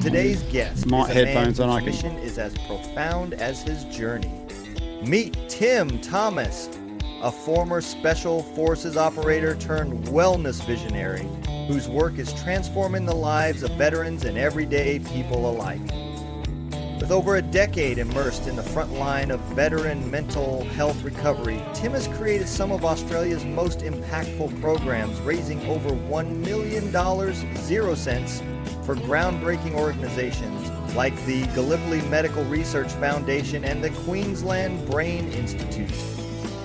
Today's guest My is a man headphones whose on, I can- mission is as profound as his journey. Meet Tim Thomas, a former Special Forces operator turned wellness visionary whose work is transforming the lives of veterans and everyday people alike. With over a decade immersed in the front line of veteran mental health recovery, Tim has created some of Australia's most impactful programs, raising over $1 million, 0 cents, for groundbreaking organizations like the Gallipoli Medical Research Foundation and the Queensland Brain Institute.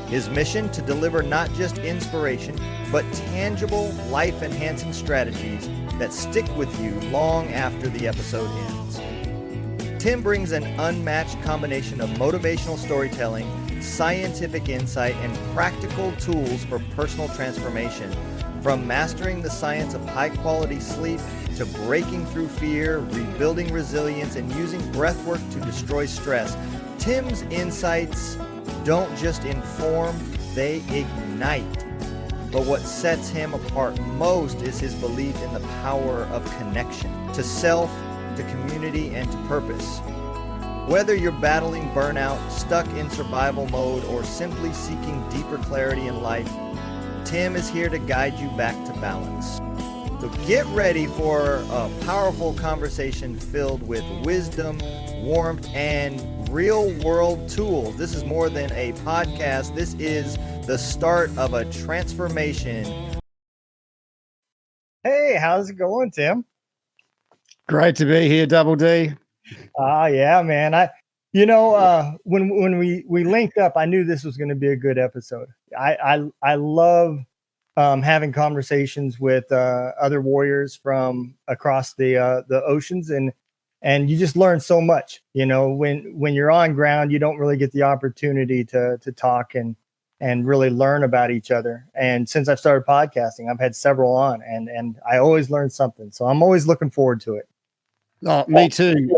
His mission to deliver not just inspiration, but tangible, life-enhancing strategies that stick with you long after the episode ends. Tim brings an unmatched combination of motivational storytelling, scientific insight, and practical tools for personal transformation. From mastering the science of high-quality sleep to breaking through fear, rebuilding resilience, and using breathwork to destroy stress, Tim's insights don't just inform, they ignite. But what sets him apart most is his belief in the power of connection to self, to community, and to purpose. Whether you're battling burnout, stuck in survival mode, or simply seeking deeper clarity in life, Tim is here to guide you back to balance. So get ready for a powerful conversation filled with wisdom, warmth, and real-world tools. This is more than a podcast. This is the start of a transformation. Hey, how's it going, Tim? Great to be here, Double D. Yeah, man. When we linked up, I knew this was going to be a good episode. I love having conversations with other warriors from across the oceans, and you just learn so much. You know, when you're on ground, you don't really get the opportunity to talk and really learn about each other. And since I've started podcasting, I've had several on, and I always learn something. So I'm always looking forward to it. Oh, me too,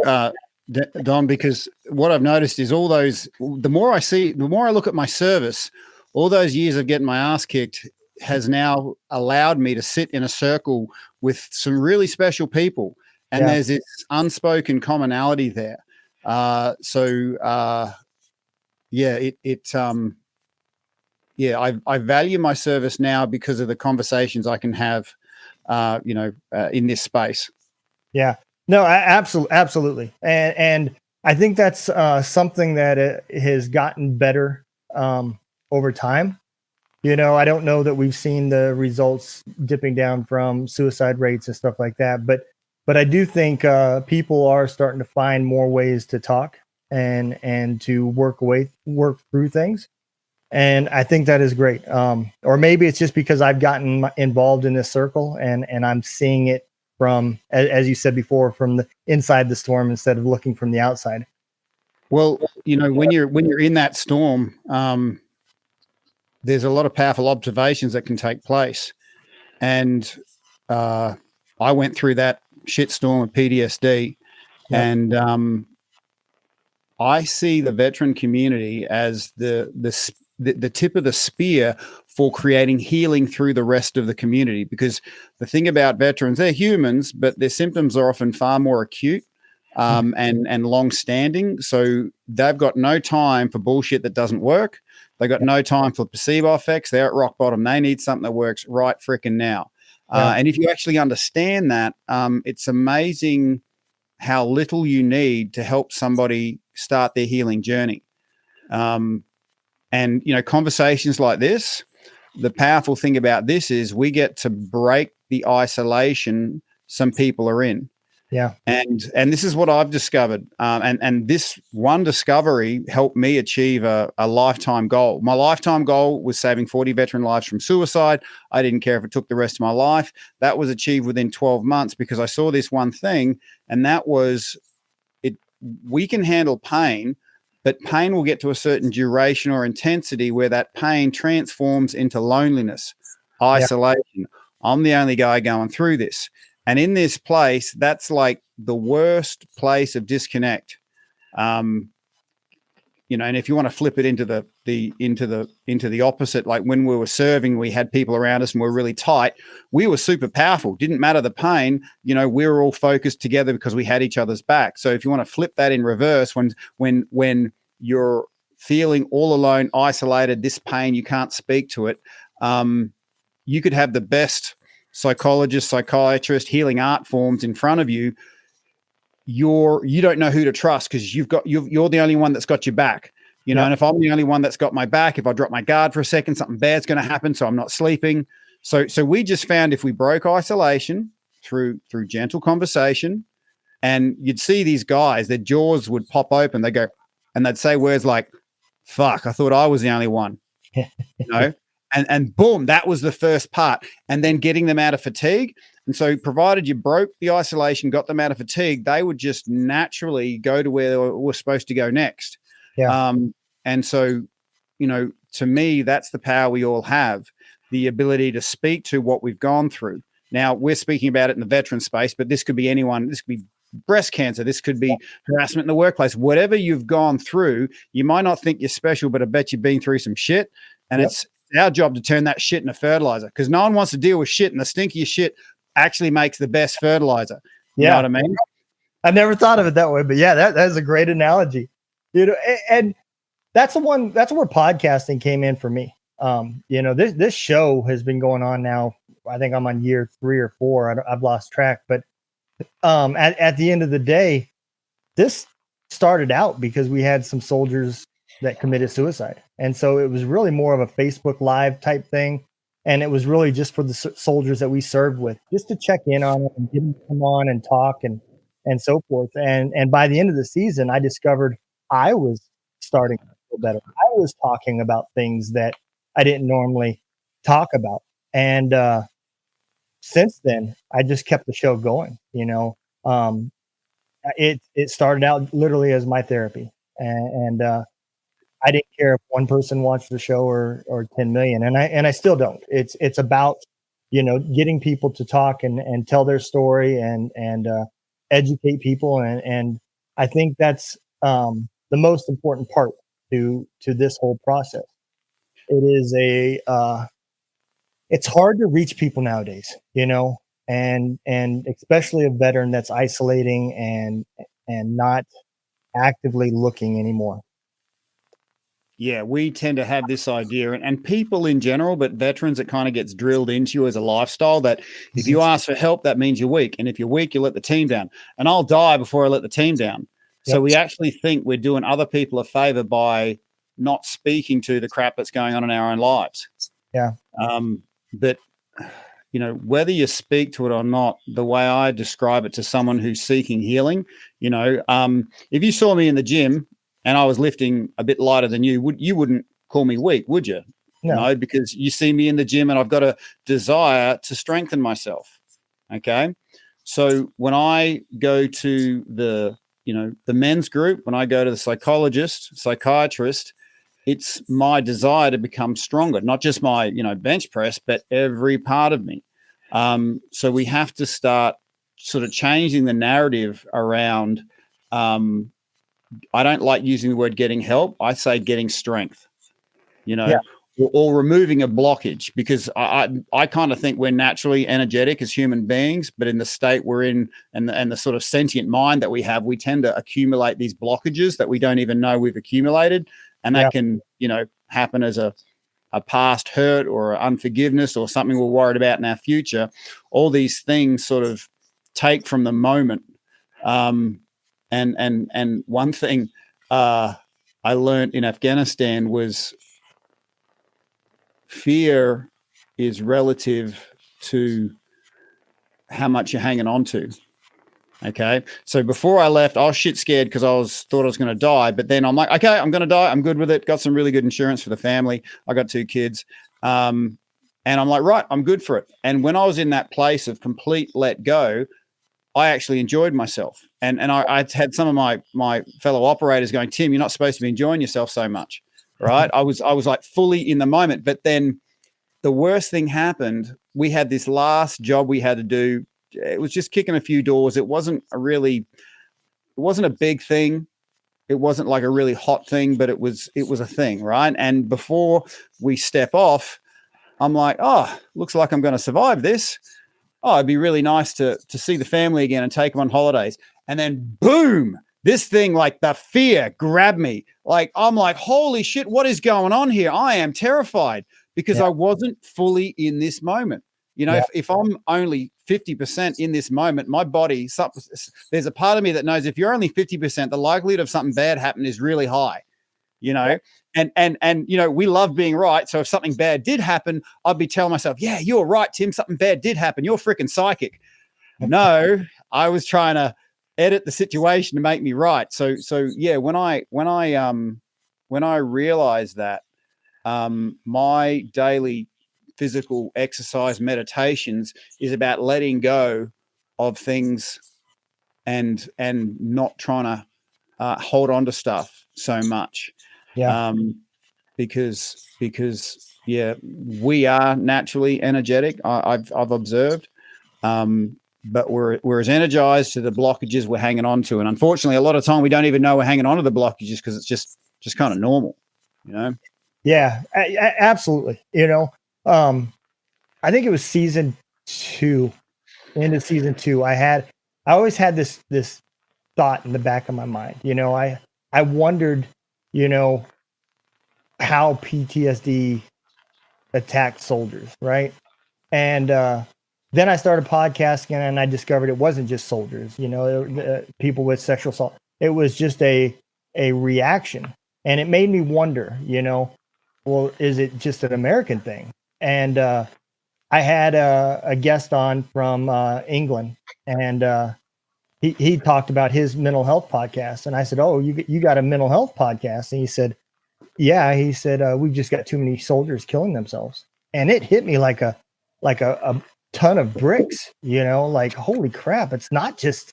Don, because what I've noticed is the more I look at my service, all those years of getting my ass kicked has now allowed me to sit in a circle with some really special people. And there's this unspoken commonality there. I value my service now because of the conversations I can have, in this space. Yeah, no, absolutely. And I think that's something that has gotten better over time. You know, I don't know that we've seen the results dipping down from suicide rates and stuff like that, but I do think people are starting to find more ways to talk and to work through things. And I think that is great. Or maybe it's just because I've gotten involved in this circle and I'm seeing it from, as you said before, from the inside the storm instead of looking from the outside. Well, you know, when you're in that storm, there's a lot of powerful observations that can take place. And I went through that shitstorm of PTSD. Yep. And I see the veteran community as the tip of the spear for creating healing through the rest of the community. Because the thing about veterans, they're humans, but their symptoms are often far more acute and long-standing. So they've got no time for bullshit that doesn't work. They got no time for placebo effects. They're at rock bottom. They need something that works right frickin' now. And if you actually understand that, it's amazing how little you need to help somebody start their healing journey. And, you know, conversations like this, the powerful thing about this is we get to break the isolation some people are in. Yeah. And this is what I've discovered. And this one discovery helped me achieve a lifetime goal. My lifetime goal was saving 40 veteran lives from suicide. I didn't care if it took the rest of my life. That was achieved within 12 months because I saw this one thing, and that was we can handle pain, but pain will get to a certain duration or intensity where that pain transforms into loneliness, isolation. I'm the only guy going through this. And in this place, that's like the worst place of disconnect. and if you want to flip it into the opposite, like when we were serving, we had people around us and we're really tight. We were super powerful. Didn't matter the pain. We were all focused together because we had each other's back. So if you want to flip that in reverse, when you're feeling all alone, isolated, this pain, you can't speak to it. You could have the best psychologist, psychiatrist, healing art forms in front of you. You don't know who to trust because you're the only one that's got your back, Yep. And if I'm the only one that's got my back, if I drop my guard for a second, something bad's going to happen. So I'm not sleeping. So we just found if we broke isolation through gentle conversation, and you'd see these guys, their jaws would pop open. They go, and they'd say words like, "Fuck, I thought I was the only one," and boom, that was the first part. And then getting them out of fatigue. And so provided you broke the isolation, got them out of fatigue, they would just naturally go to where they were supposed to go next. Yeah. And so, to me, that's the power we all have, the ability to speak to what we've gone through. Now, we're speaking about it in the veteran space, but this could be anyone. This could be breast cancer. This could be harassment in the workplace. Whatever you've gone through, you might not think you're special, but I bet you've been through some shit. And it's our job to turn that shit into fertilizer, because no one wants to deal with shit, and the stinkiest shit actually makes the best fertilizer. You know what I mean? I never thought of it that way, but yeah, that is a great analogy. And that's where podcasting came in for me. This show has been going on now. I think I'm on year 3 or 4. I've lost track, but at the end of the day, this started out because we had some soldiers that committed suicide. And so it was really more of a Facebook Live type thing. And it was really just for the soldiers that we served with, just to check in on them and get them to come on and talk and so forth. And by the end of the season, I discovered I was starting to feel better. I was talking about things that I didn't normally talk about. And since then, I just kept the show going. It started out literally as my therapy. And I didn't care if one person watched the show or 10 million. And I still don't. It's about, getting people to talk and tell their story and educate people. And I think that's the most important part to this whole process. It is it's hard to reach people nowadays, and especially a veteran that's isolating and not actively looking anymore. Yeah, we tend to have this idea, and people in general, but veterans, it kind of gets drilled into you as a lifestyle that if you ask for help, that means you're weak. And if you're weak, you let the team down. And I'll die before I let the team down. Yep. So we actually think we're doing other people a favor by not speaking to the crap that's going on in our own lives. Yeah. But, whether you speak to it or not, the way I describe it to someone who's seeking healing, if you saw me in the gym and I was lifting a bit lighter than you wouldn't call me weak, would you? No, because you see me in the gym and I've got a desire to strengthen myself. Okay. So when I go to the men's group, when I go to the psychiatrist, it's my desire to become stronger, not just my, bench press, but every part of me. So we have to start sort of changing the narrative around, I don't like using the word getting help. I say getting strength, or removing a blockage, because I kind of think we're naturally energetic as human beings, but in the state we're in and the sort of sentient mind that we have, we tend to accumulate these blockages that we don't even know we've accumulated. And that can, happen as a past hurt or unforgiveness or something we're worried about in our future. All these things sort of take from the moment. And one thing I learned in Afghanistan was fear is relative to how much you're hanging on to. Okay. So before I left, I was shit scared because thought I was going to die. But then I'm like, okay, I'm going to die. I'm good with it. Got some really good insurance for the family. I got 2 kids. And I'm like, right, I'm good for it. And when I was in that place of complete let go, I actually enjoyed myself. And I had some of my fellow operators going, Tim, you're not supposed to be enjoying yourself so much. Right. I was like fully in the moment. But then the worst thing happened. We had this last job we had to do. It was just kicking a few doors. It wasn't a big thing. like a really hot thing, but it was a thing, right? And before we step off, I'm like, oh, looks like I'm going to survive this. Oh, it'd be really nice to see the family again and take them on holidays. And then boom, this thing, like the fear grabbed me. Like, I'm like, holy shit, what is going on here? I am terrified because I wasn't fully in this moment. You know, if I'm only 50% in this moment, my body, there's a part of me that knows if you're only 50%, the likelihood of something bad happening is really high, you know? And you know, we love being right. So if something bad did happen, I'd be telling myself, yeah, you're right, Tim, something bad did happen. You're freaking psychic. No, I was trying to edit the situation to make me right. So yeah, when I realized that, my daily physical exercise meditations is about letting go of things and not trying to hold on to stuff so much. Because yeah, we are naturally energetic. I've observed, but we're as energized to the blockages we're hanging on to, and unfortunately, a lot of time we don't even know we're hanging on to the blockages because it's just kind of normal, you know. Yeah, absolutely. You know, I think it was season 2, end of season 2. I always had this thought in the back of my mind. You know, I wondered, you know, how PTSD attacked soldiers, right? And then I started podcasting, and I discovered it wasn't just soldiers. You know, people with sexual assault. It was just a reaction, and it made me wonder. You know, well, is it just an American thing? And I had a guest on from England, and he talked about his mental health podcast, and I said, "Oh, you got a mental health podcast?" And he said, "Yeah." He said, "We've just got too many soldiers killing themselves," and it hit me like a ton of bricks. You know, like holy crap! It's not just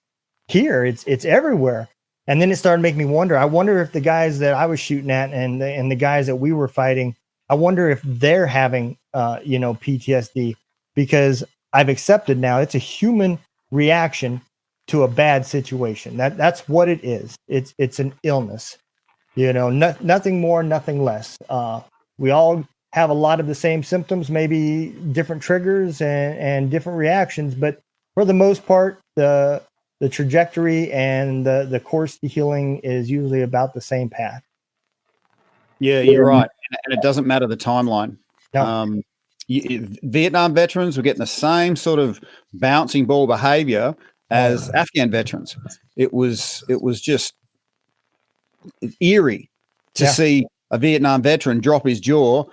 here; it's everywhere. And then it started making me wonder. I wonder if the guys that I was shooting at and the guys that we were fighting, I wonder if they're having you know, PTSD, because I've accepted now it's a human reaction to a bad situation. That's what it is. It's an illness. You know, nothing more, nothing less. We all have a lot of the same symptoms, maybe different triggers and different reactions, but for the most part, the trajectory and the course to healing is usually about the same path. Yeah, you're right, and it doesn't matter the timeline. No. Vietnam veterans were getting the same sort of bouncing ball behavior as Afghan veterans. It was just eerie to see a Vietnam veteran drop his jaw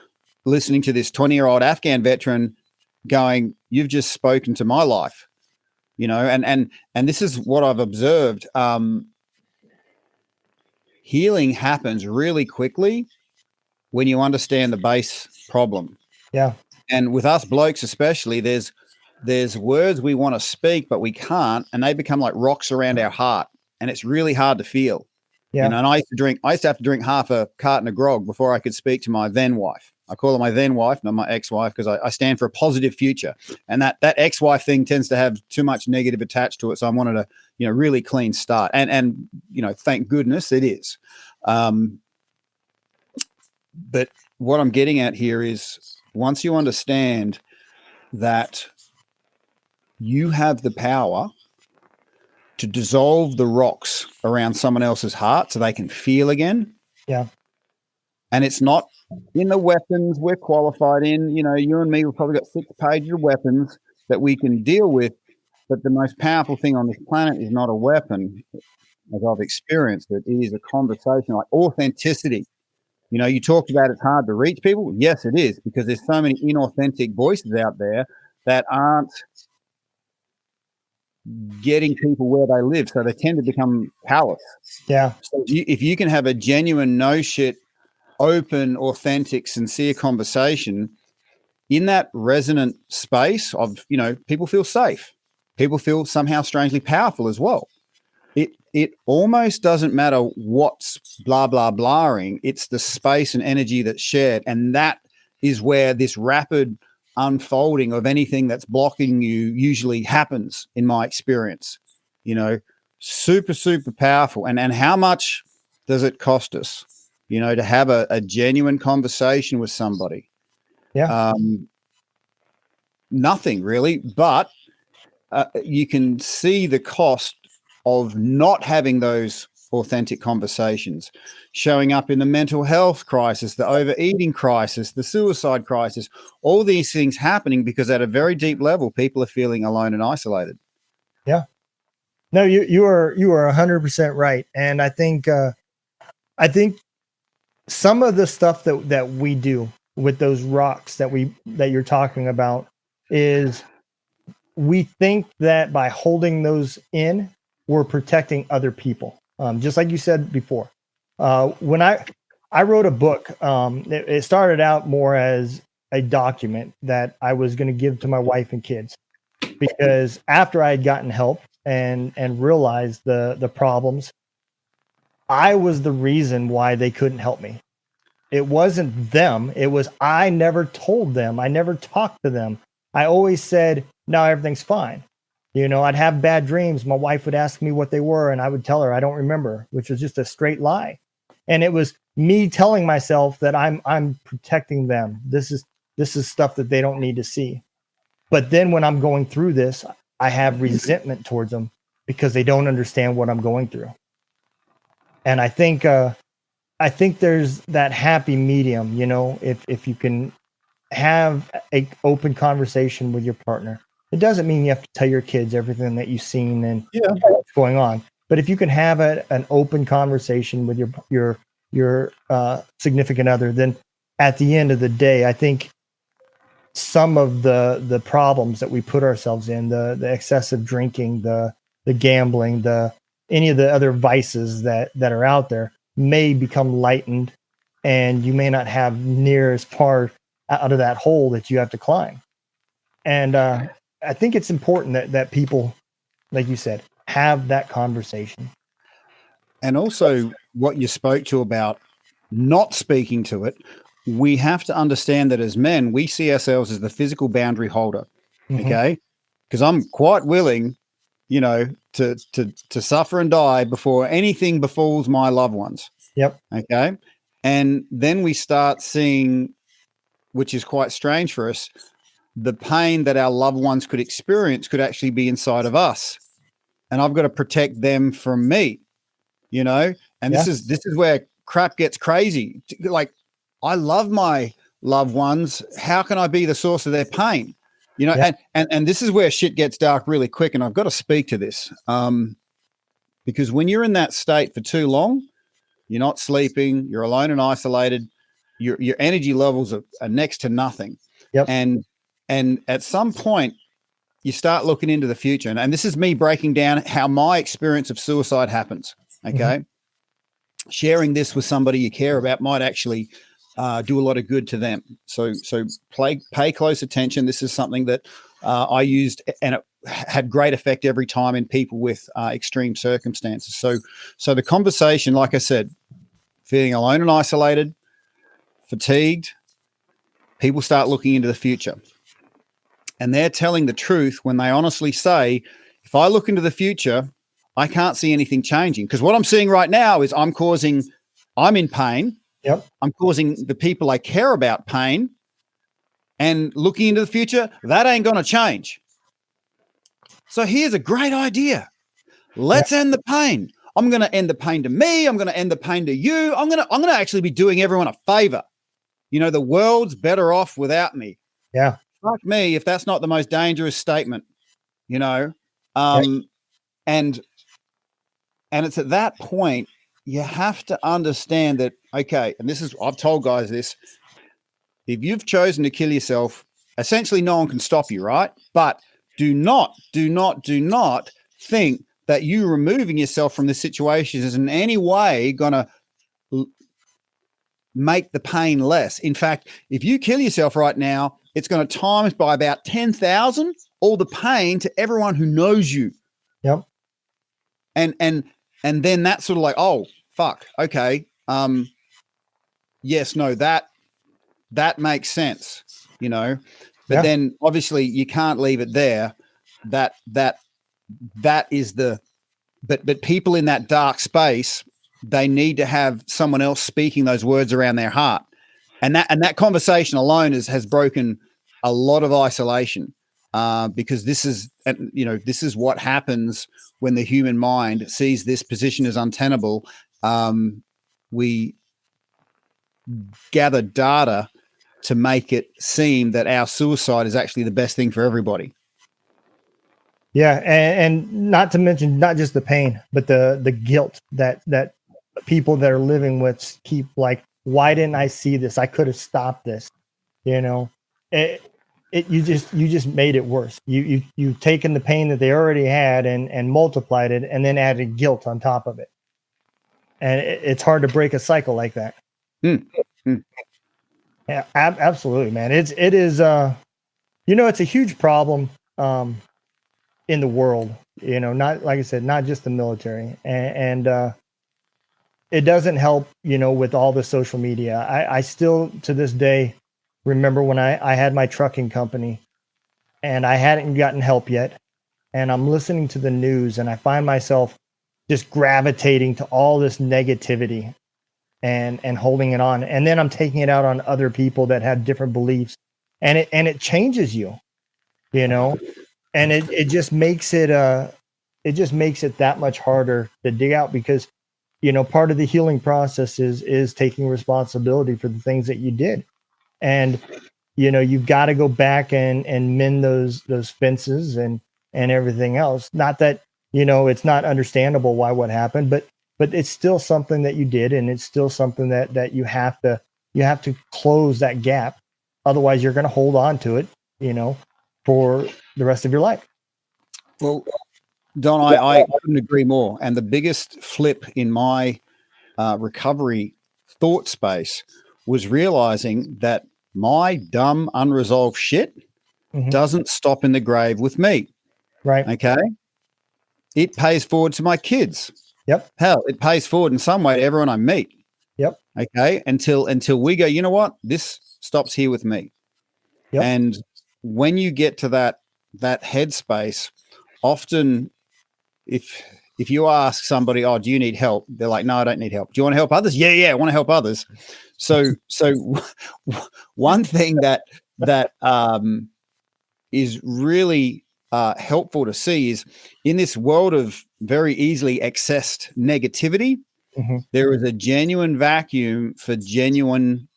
listening to this 20-year-old Afghan veteran going, "You've just spoken to my life," you know. And this is what I've observed. Healing happens really quickly when you understand the base problem. Yeah. And with us blokes especially, there's words we want to speak, but we can't, and they become like rocks around our heart, and it's really hard to feel. Yeah. You know, and I used to have to drink half a carton of grog before I could speak to my then wife. I call her my then wife, not my ex-wife, because I stand for a positive future. And that ex-wife thing tends to have too much negative attached to it. So I wanted a, you know, really clean start. And you know, thank goodness it is. But what I'm getting at here is once you understand that you have the power to dissolve the rocks around someone else's heart so they can feel again. Yeah. And it's not in the weapons we're qualified in. You know, you and me, we've probably got 6 pages of weapons that we can deal with. But the most powerful thing on this planet is not a weapon, as I've experienced it. It is a conversation, like authenticity. You know, you talked about it's hard to reach people. Yes, it is, because there's so many inauthentic voices out there that aren't getting people where they live. So they tend to become callous. Yeah. So if you can have a genuine, no shit, open, authentic, sincere conversation in that resonant space of, you know, people feel safe. People feel somehow strangely powerful as well. It almost doesn't matter what's blah, blah, blahing. It's the space and energy that's shared. And that is where this rapid unfolding of anything that's blocking you usually happens, in my experience. You know, super, super powerful. And how much does it cost us, to have a genuine conversation with somebody? Yeah. Nothing really, but you can see the cost of not having those authentic conversations, showing up in the mental health crisis, the overeating crisis, the suicide crisis, all these things happening because at a very deep level, people are feeling alone and isolated. Yeah. No, you are 100% right. And I think some of the stuff that we do with those rocks that you're talking about is we think that by holding those in, we're protecting other people. Just like you said before, when I wrote a book, it started out more as a document that I was going to give to my wife and kids, because after I had gotten help and realized the problems, I was the reason why they couldn't help me. It wasn't them. It was I never told them. I never talked to them. I always said, no, everything's fine. I'd have bad dreams. My wife would ask me what they were, and I would tell her I don't remember, which was just a straight lie. And it was me telling myself that I'm protecting them. This is stuff that they don't need to see. But then when I'm going through this, I have resentment towards them because they don't understand what I'm going through. And I think there's that happy medium, if you can have a open conversation with your partner. It doesn't mean you have to tell your kids everything that you've seen and what's going on. But if you can have an open conversation with your significant other, then at the end of the day, I think some of the problems that we put ourselves in, the excessive drinking, the gambling, any of the other vices that are out there may become lightened, and you may not have near as far out of that hole that you have to climb. And I think it's important that people, like you said, have that conversation. And also what you spoke to about not speaking to it, we have to understand that as men, we see ourselves as the physical boundary holder. Mhm. Okay. Because I'm quite willing, to suffer and die before anything befalls my loved ones. Yep. Okay. And then we start seeing, which is quite strange for us, the pain that our loved ones could experience could actually be inside of us. And I've got to protect them from me, and this is where crap gets crazy. Like, I love my loved ones. How can I be the source of their pain? And this is where shit gets dark really quick. And I've got to speak to this, because when you're in that state for too long, you're not sleeping, you're alone and isolated, your energy levels are next to nothing. Yep. And at some point, you start looking into the future. And this is me breaking down how my experience of suicide happens. Okay. Mm-hmm. Sharing this with somebody you care about might actually do a lot of good to them. So pay close attention. This is something that I used, and it had great effect every time in people with extreme circumstances. So the conversation, like I said, feeling alone and isolated, fatigued, people start looking into the future. And they're telling the truth when they honestly say, if I look into the future, I can't see anything changing. Because what I'm seeing right now is I'm in pain. Yep. I'm causing the people I care about pain. And looking into the future, that ain't going to change. So here's a great idea. Let's end the pain. I'm going to end the pain to me. I'm going to end the pain to you. I'm going to actually be doing everyone a favor. The world's better off without me. Yeah. Fuck me if that's not the most dangerous statement, and it's at that point you have to understand that, okay, and I've told guys this, if you've chosen to kill yourself, essentially no one can stop you, right? But do not think that you removing yourself from this situation is in any way going to make the pain less. In fact, if you kill yourself right now, it's going to times by about 10,000 all the pain to everyone who knows you. Yep. And then that's sort of like, oh, fuck. Okay. Yes, no, that makes sense, but then obviously you can't leave it there. That is but people in that dark space, they need to have someone else speaking those words around their heart. And that conversation alone has broken a lot of isolation, because this is what happens when the human mind sees this position as untenable. We gather data to make it seem that our suicide is actually the best thing for everybody. Yeah, and not to mention not just the pain, but the guilt that people that are living with keep like, why didn't I see this? I could have stopped this. You know, you just made it worse. You've taken the pain that they already had and multiplied it, and then added guilt on top of it. And it's hard to break a cycle like that. Yeah, absolutely, man. It is it's a huge problem in the world. Not, like I said, not just the military, and it doesn't help. With all the social media, I still to this day remember when I had my trucking company, and I hadn't gotten help yet, and I'm listening to the news, and I find myself just gravitating to all this negativity and holding it on, and then I'm taking it out on other people that have different beliefs, and it changes you, and it just makes it that much harder to dig out, because part of the healing process is taking responsibility for the things that you did, and you've got to go back and mend those fences and everything else. Not that it's not understandable why what happened, but it's still something that you did, and it's still something that you have to close that gap. Otherwise, you're going to hold on to it, for the rest of your life. Well, Don, I couldn't agree more. And the biggest flip in my recovery thought space was realizing that my dumb, unresolved shit doesn't stop in the grave with me. Right. Okay. It pays forward to my kids. Yep. Hell, it pays forward in some way to everyone I meet. Yep. Okay. Until we go, you know what? This stops here with me. Yep. And when you get to that headspace, often if you ask somebody, oh, do you need help? They're like, no, I don't need help. Do you want to help others? Yeah, I want to help others. So one thing that is really helpful to see is in this world of very easily accessed negativity, there is a genuine vacuum for genuine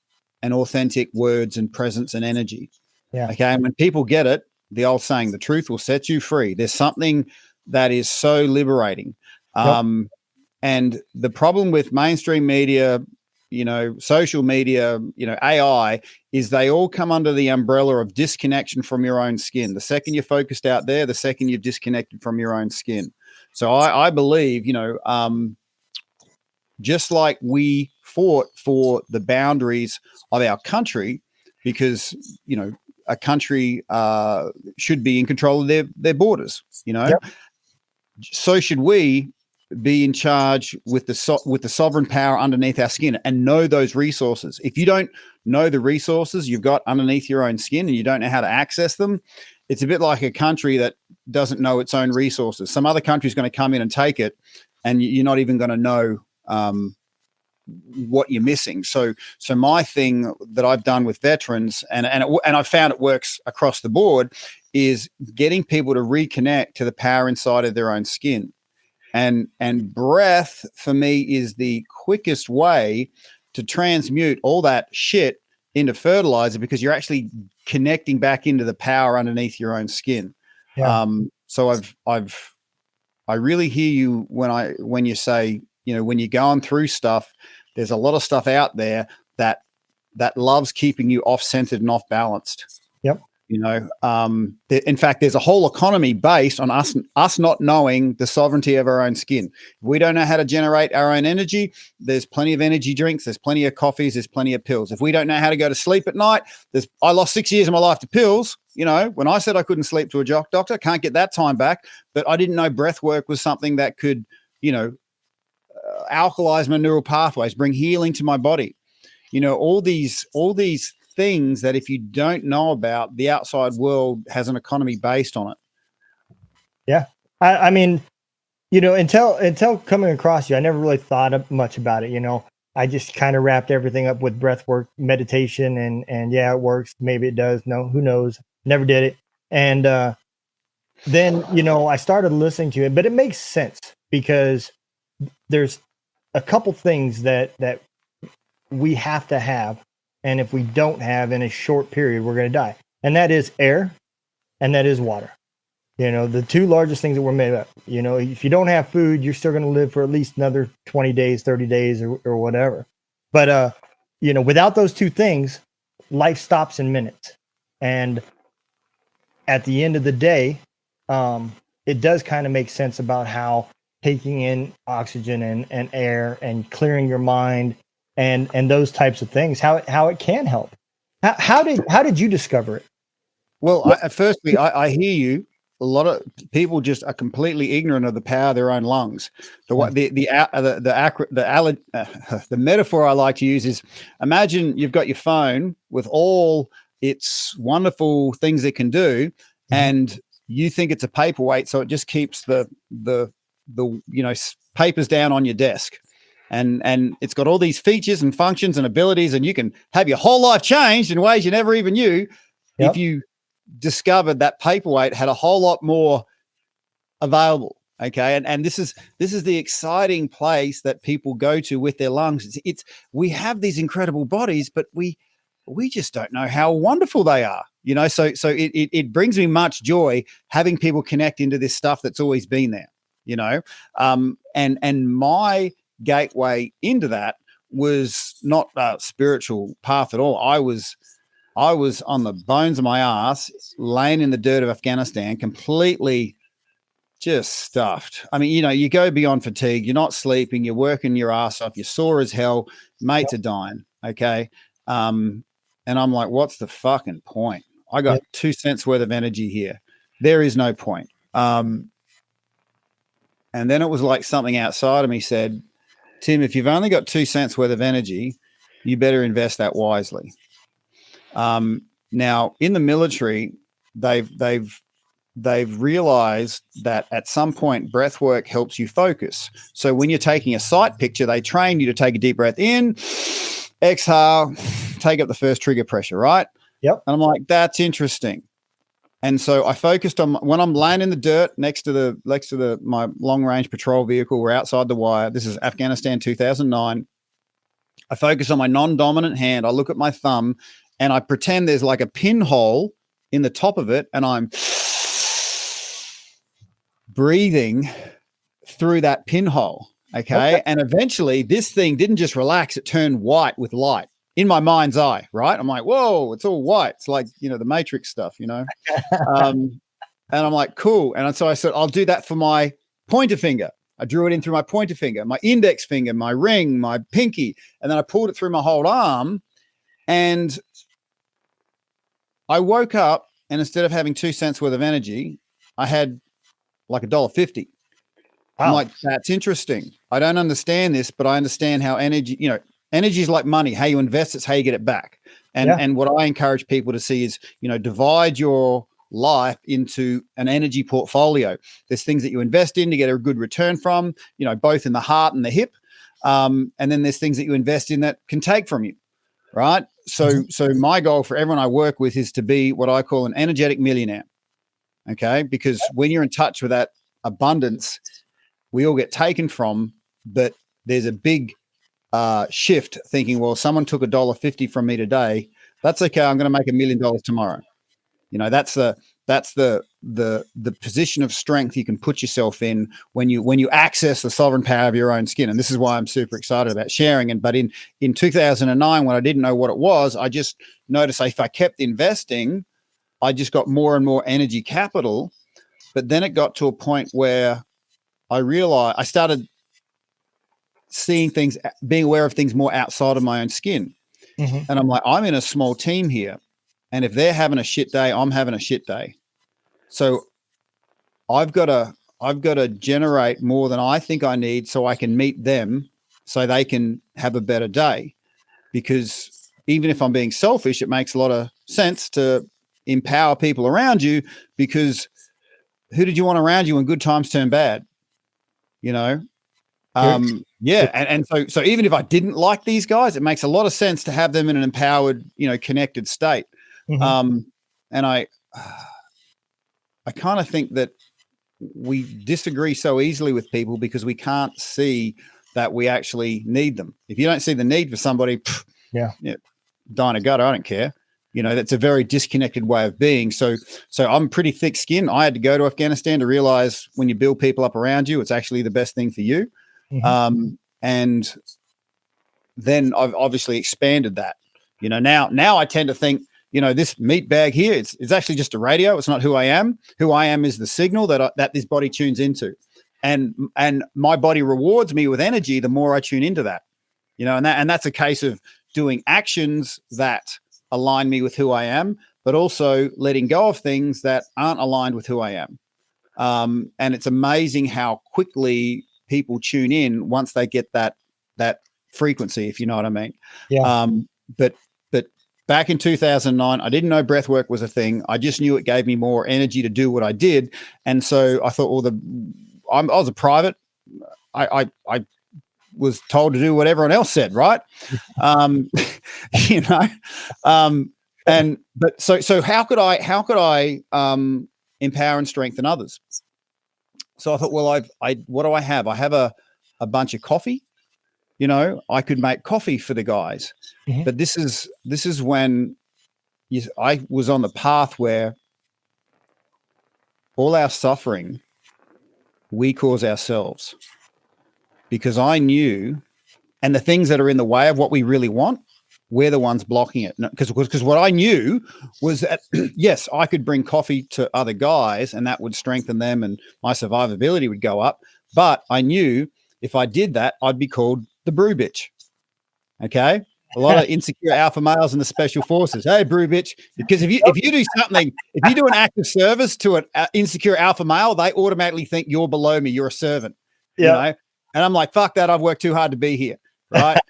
and authentic words and presence and energy. Yeah. Okay. And when people get it, the old saying, the truth will set you free. There's something that is so liberating. And the problem with mainstream media, social media, AI, is they all come under the umbrella of disconnection from your own skin. The second you're focused out there, the second you've disconnected from your own skin. So I believe, just like we fought for the boundaries of our country, because, a country should be in control of their borders, so should we be in charge with the sovereign power underneath our skin and know those resources. If you don't know the resources you've got underneath your own skin and you don't know how to access them, it's a bit like a country that doesn't know its own resources. Some other country is going to come in and take it, and you're not even going to know what you're missing. So my thing that I've done with veterans, and I've found it works across the board, is getting people to reconnect to the power inside of their own skin. And breath for me is the quickest way to transmute all that shit into fertilizer, because you're actually connecting back into the power underneath your own skin. Yeah. So I really hear you when you say, when you're going through stuff, there's a lot of stuff out there that loves keeping you off-centered and off-balanced. Yep. In fact, there's a whole economy based on us not knowing the sovereignty of our own skin. If we don't know how to generate our own energy, there's plenty of energy drinks, there's plenty of coffees, there's plenty of pills. If we don't know how to go to sleep at night, I lost 6 years of my life to pills. When I said I couldn't sleep to a doctor, can't get that time back, but I didn't know breath work was something that could, alkalize my neural pathways, bring healing to my body. All these things that if you don't know about, the outside world has an economy based on it. Yeah. I mean, Until coming across you, I never really thought much about it. I just kind of wrapped everything up with breath work, meditation, and yeah, it works. Maybe it does. No, who knows? Never did it. And then I started listening to it, but it makes sense because there's a couple things that we have to have, and if we don't have in a short period, we're going to die. And that is air, and that is water. The two largest things that we're made of. If you don't have food, you're still going to live for at least another 20 days, 30 days, or whatever. But without those two things, life stops in minutes. And at the end of the day, it does kind of make sense about how taking in oxygen and air and clearing your mind and those types of things, how it can help. How did you discover it? Well, firstly, I hear you. A lot of people just are completely ignorant of the power of their own lungs. The metaphor I like to use is, imagine you've got your phone with all its wonderful things it can do, and you think it's a paperweight, so it just keeps the papers down on your desk, and it's got all these features and functions and abilities, and you can have your whole life changed in ways you never even knew if you discovered that paperweight had a whole lot more available. Okay. And this is the exciting place that people go to with their lungs. We have these incredible bodies, but we just don't know how wonderful they are, so it brings me much joy having people connect into this stuff that's always been there, and my gateway into that was not a spiritual path at all. I was on the bones of my ass, laying in the dirt of Afghanistan, completely just stuffed. I mean, you go beyond fatigue. You're not sleeping. You're working your ass off. You're sore as hell. Mates are dying. Okay. And I'm like, what's the fucking point? I got 2 cents worth of energy here. There is no point. And then it was like something outside of me said, Tim, if you've only got 2 cents worth of energy, you better invest that wisely. Now in the military, they've realized that at some point breath work helps you focus. So when you're taking a sight picture, they train you to take a deep breath in, exhale, take up the first trigger pressure, right? Yep. And I'm like, that's interesting. And so I focused on when I'm laying in the dirt next to my long range patrol vehicle. We're outside the wire. This is Afghanistan 2009. I focus on my non-dominant hand. I look at my thumb and I pretend there's like a pinhole in the top of it, and I'm breathing through that pinhole. Okay. And eventually this thing didn't just relax, it turned white with light in my mind's eye, right? I'm like, whoa, it's all white. It's like, the Matrix stuff, and I'm like, cool. And so I said, I'll do that for my pointer finger. I drew it in through my pointer finger, my index finger, my ring, my pinky, and then I pulled it through my whole arm. And I woke up, and instead of having 2 cents worth of energy, I had like $1.50. Wow. I'm like, that's interesting. I don't understand this, but I understand how energy is like money. How you invest, it's how you get it back. And what I encourage people to see is, divide your life into an energy portfolio. There's things that you invest in to get a good return from, both in the heart and the hip. And then there's things that you invest in that can take from you. Right. So my goal for everyone I work with is to be what I call an energetic millionaire. Okay. Because when you're in touch with that abundance, we all get taken from, but there's a big shift thinking, well, someone took $1.50 from me today. That's okay. I'm going to make $1 million tomorrow. That's the position of strength you can put yourself in when you access the sovereign power of your own skin. And this is why I'm super excited about sharing. But in 2009, when I didn't know what it was, I just noticed if I kept investing, I just got more and more energy capital. But then it got to a point where I realized I started seeing things, being aware of things more outside of my own skin. And I'm like, I'm in a small team here. And if they're having a shit day, I'm having a shit day. So I've got to generate more than I think I need so I can meet them so they can have a better day. Because even if I'm being selfish, it makes a lot of sense to empower people around you, because who did you want around you when good times turn bad? you know. Here's- Yeah, and so even if I didn't like these guys, it makes a lot of sense to have them in an empowered, you know, connected state. Mhm. And I kind of think that we disagree so easily with people because we can't see that we actually need them. If you don't see the need for somebody, Yeah. die in a gutter, I don't care. You know, that's a very disconnected way of being. So I'm pretty thick skinned. I had to go to Afghanistan to realize when you build people up around you, it's actually the best thing for you. Mhm. And then I've obviously expanded that. You know, now I tend to think, you know, this meat bag here, it's actually just a radio. It's not who I am. Who I am is the signal that this body tunes into, and my body rewards me with energy the more I tune into that. You know, and that's a case of doing actions that align me with who I am, but also letting go of things that aren't aligned with who I am. And it's amazing how quickly people tune in once they get that frequency, if you know what I mean. Yeah. But back in 2009, I didn't know breath work was a thing. I just knew it gave me more energy to do what I did. And so I thought, well, I was a private. I was told to do what everyone else said, right? You know, but how could I empower and strengthen others? So I thought, well, what do I have? I have a bunch of coffee. You know, I could make coffee for the guys, Mhm. but this is when I was on the path where all our suffering we cause ourselves, because I knew, and the things that are in the way of what we really want, we're the ones blocking it. Because what I knew was that yes, I could bring coffee to other guys, and that would strengthen them, and my survivability would go up. But I knew if I did that, I'd be called the brew bitch. Okay. A lot of insecure alpha males in the special forces. Hey, brew bitch. Because if you do something, if you do an act of service to an insecure alpha male, they automatically think you're below me. You're a servant, you know? And I'm like, fuck that. I've worked too hard to be here. Right.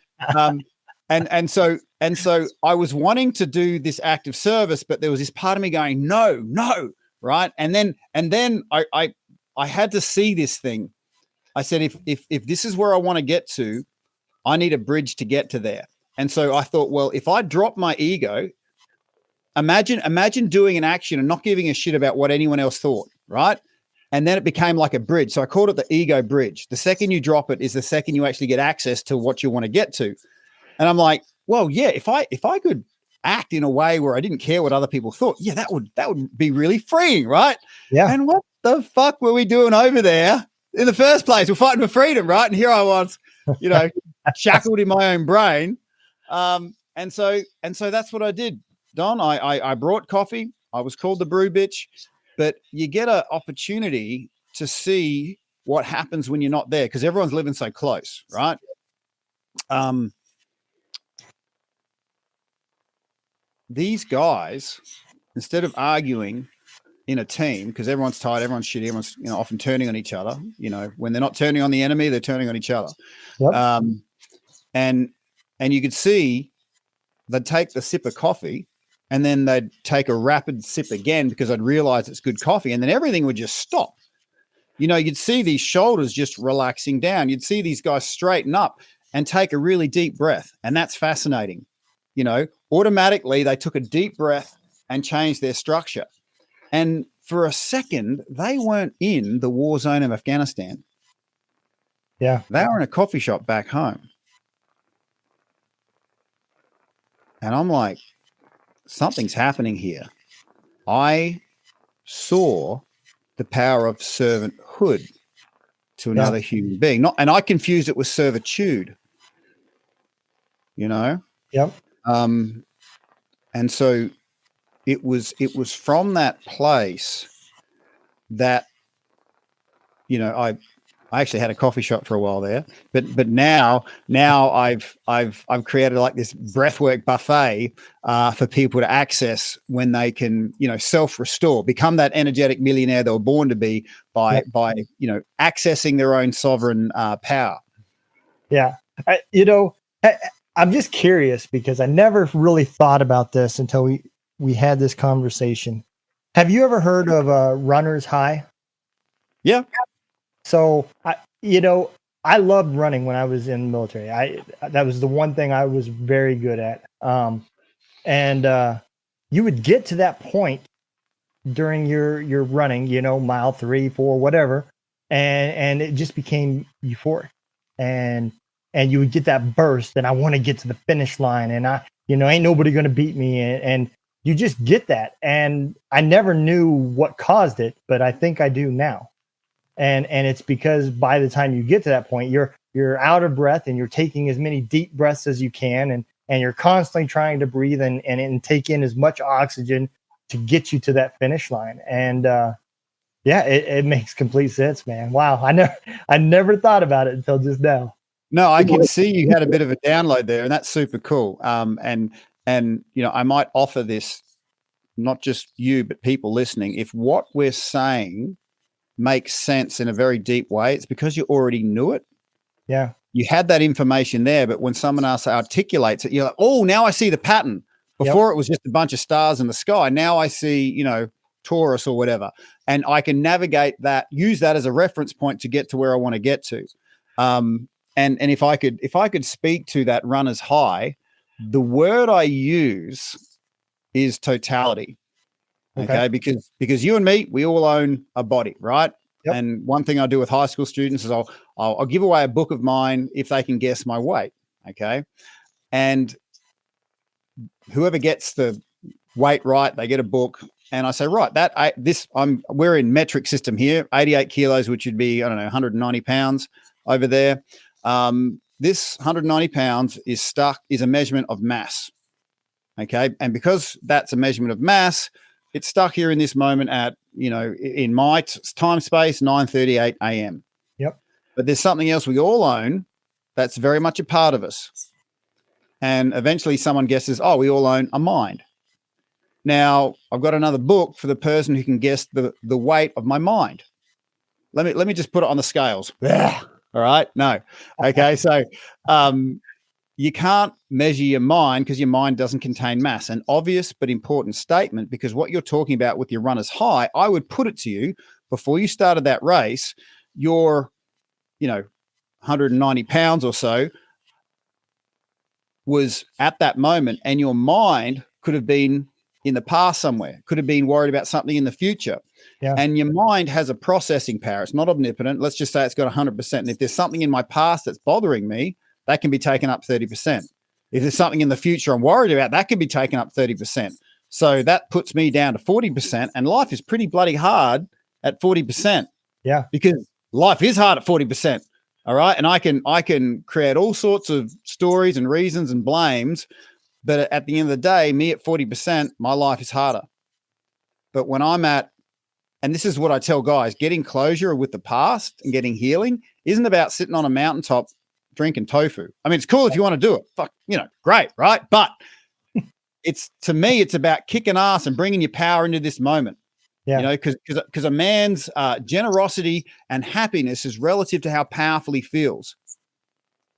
And so I was wanting to do this act of service, but there was this part of me going, no. Right. And then I had to see this thing. I said, if this is where I want to get to, I need a bridge to get to there. And so I thought, well, if I drop my ego, imagine doing an action and not giving a shit about what anyone else thought, right? And then it became like a bridge. So I called it the ego bridge. The second you drop it is the second you actually get access to what you want to get to. And I'm like, well, yeah, if I could act in a way where I didn't care what other people thought, yeah, that would be really freeing, right? Yeah. And what the fuck were we doing over there in the first place? We're fighting for freedom, right? And here I was, you know, shackled in my own brain. And so that's what I did, Don. I brought coffee. I was called the brew bitch, but you get an opportunity to see what happens when you're not there, because everyone's living so close, right? These guys, instead of arguing in a team, because everyone's tired, everyone's shitty, everyone's, you know, often turning on each other. You know, when they're not turning on the enemy, they're turning on each other. Yep. And you could see they'd take the sip of coffee and then they'd take a rapid sip again because I'd realize it's good coffee, and then everything would just stop. You know, you'd see these shoulders just relaxing down. You'd see these guys straighten up and take a really deep breath. And that's fascinating. You know, automatically they took a deep breath and changed their structure. And for a second, they weren't in the war zone of Afghanistan. Yeah. They were in a coffee shop back home. And I'm like, something's happening here. I saw the power of servanthood to another human being. And I confused it with servitude, you know? Yep. And so it was from that place that, you know, I actually had a coffee shop for a while there, but now I've created like this breathwork buffet for people to access when they can, you know, self-restore, become that energetic millionaire they were born to be by you know, accessing their own sovereign power. Yeah. I'm just curious because I never really thought about this until we had this conversation. Have you ever heard of a runner's high? Yeah. So you know, I loved running when I was in the military. That was the one thing I was very good at. And you would get to that point during your running, mile 3, 4, whatever, and it just became euphoric, and you would get that burst, and I want to get to the finish line, and ain't nobody going to beat me, and you just get that, and I never knew what caused it, but I think I do now, and it's because by the time you get to that point, you're out of breath, and you're taking as many deep breaths as you can, and you're constantly trying to breathe and take in as much oxygen to get you to that finish line. And yeah, it makes complete sense, man. Wow. I never thought about it until just now. No, I can see you had a bit of a download there, and that's super cool. And I might offer this, not just you, but people listening. If what we're saying makes sense in a very deep way, it's because you already knew it. Yeah. You had that information there, but when someone else articulates it, you're like, oh, now I see the pattern. Before It was just a bunch of stars in the sky. Now I see, Taurus or whatever. And I can navigate that, use that as a reference point to get to where I want to get to. And if I could speak to that runner's high, the word I use is totality. Okay. Because you and me, we all own a body, right? Yep. And one thing I do with high school students is I'll give away a book of mine if they can guess my weight. Okay. And whoever gets the weight right, they get a book. And I say, right, we're in metric system here, 88 kilos, which would be, 190 pounds over there. This 190 pounds is a measurement of mass. Okay. And because that's a measurement of mass, it's stuck here in this moment at, in my time space, 9:38 a.m. Yep. But there's something else we all own that's very much a part of us. And eventually someone guesses, oh, we all own a mind. Now, I've got another book for the person who can guess the weight of my mind. Let me just put it on the scales. All right. No. Okay. So you can't measure your mind because your mind doesn't contain mass. An obvious but important statement, because what you're talking about with your runner's high, I would put it to you before you started that race, your 190 pounds or so was at that moment, and your mind could have been in the past somewhere, could have been worried about something in the future. Yeah. And your mind has a processing power. It's not omnipotent. Let's just say it's got 100%. And if there's something in my past that's bothering me, that can be taken up 30%. If there's something in the future I'm worried about, that can be taken up 30%. So that puts me down to 40%, and life is pretty bloody hard at 40%. Yeah. Because life is hard at 40%. All right. And I can create all sorts of stories and reasons and blames. But at the end of the day, me at 40%, my life is harder. But when I'm at, and this is what I tell guys, getting closure with the past and getting healing isn't about sitting on a mountaintop drinking tofu. I mean, it's cool if you want to do it. Fuck, great, right? But to me, it's about kicking ass and bringing your power into this moment. Yeah. Because a man's generosity and happiness is relative to how powerful he feels.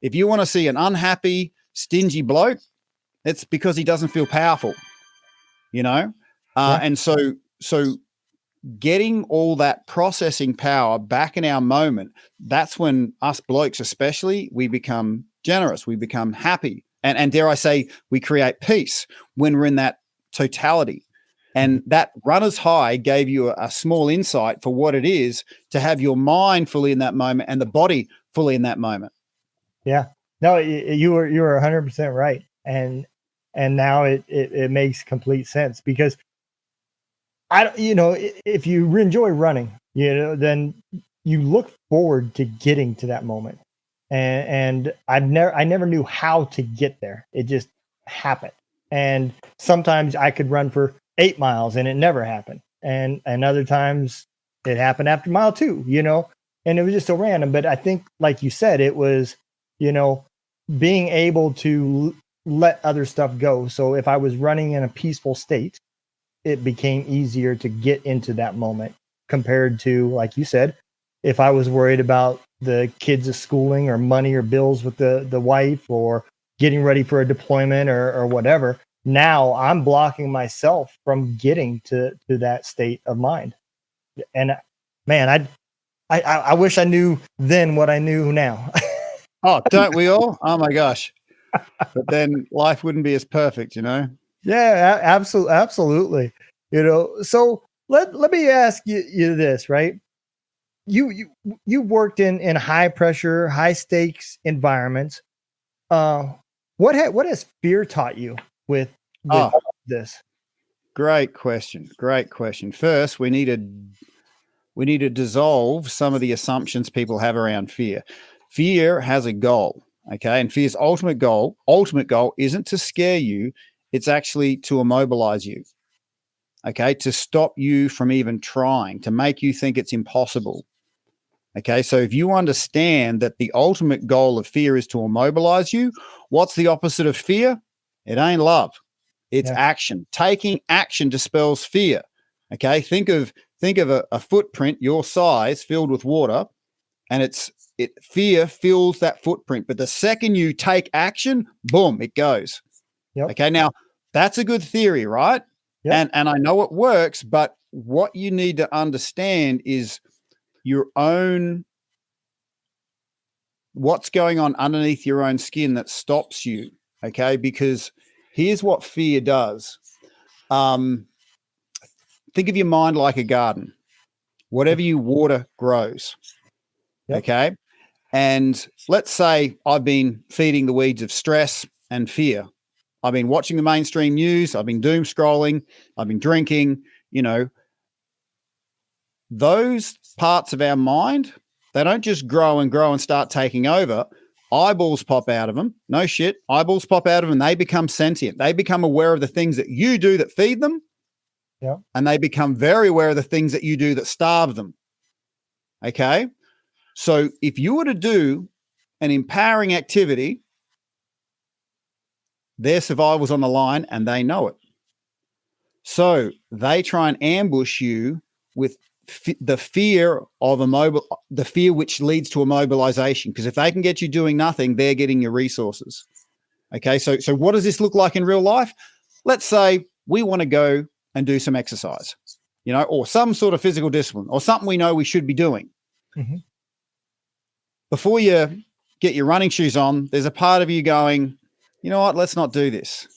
If you want to see an unhappy, stingy bloke, it's because he doesn't feel powerful, And so getting all that processing power back in our moment, that's when us blokes especially, we become generous, we become happy. And dare I say, we create peace when we're in that totality. And that runner's high gave you a small insight for what it is to have your mind fully in that moment and the body fully in that moment. Yeah, no, you were 100% right. And now it makes complete sense, because if you enjoy running, then you look forward to getting to that moment. And I never knew how to get there. It just happened. And sometimes I could run for 8 miles and it never happened. And other times it happened after mile 2, and it was just so random. But I think, like you said, it was, being able to let other stuff go. So if I was running in a peaceful state, it became easier to get into that moment, compared to, like you said, if I was worried about the kids' schooling or money or bills with the wife, or getting ready for a deployment or whatever. Now I'm blocking myself from getting to that state of mind. And man, I wish I knew then what I knew now. Oh, don't we all? Oh my gosh. But then life wouldn't be as perfect, you know? Yeah, absolutely, absolutely. So let me ask you this, right? You worked in high pressure, high stakes environments. Uh, what has fear taught you with Oh, this? great question. Great question. First, we need to dissolve some of the assumptions people have around fear. Fear has a goal, okay? And fear's ultimate goal isn't to scare you, it's actually to immobilize you. Okay, to stop you from even trying, to make you think it's impossible. Okay, so if you understand that the ultimate goal of fear is to immobilize you, what's the opposite of fear? It ain't love. It's Yeah. action. Taking action dispels fear. Okay, think of a footprint your size filled with water, and fear fills that footprint. But the second you take action, boom, it goes. Yep. Okay, now that's a good theory, right? Yep. And I know it works, but what you need to understand is your own what's going on underneath your own skin that stops you. Okay, because here's what fear does. Think of your mind like a garden. Whatever you water grows. Yep. Okay. And let's say I've been feeding the weeds of stress and fear. I've been watching the mainstream news. I've been doom scrolling. I've been drinking. Those parts of our mind, they don't just grow and start taking over. Eyeballs pop out of them. No shit. Eyeballs pop out of them. They become sentient. They become aware of the things that you do that feed them. Yep. And they become very aware of the things that you do that starve them. Okay. So if you were to do an empowering activity, their survival's on the line and they know it. So they try and ambush you with the fear of the fear which leads to immobilization. Because if they can get you doing nothing, they're getting your resources. Okay. So what does this look like in real life? Let's say we want to go and do some exercise, or some sort of physical discipline or something we know we should be doing. Mm-hmm. Before you get your running shoes on, there's a part of you going, you know what, let's not do this.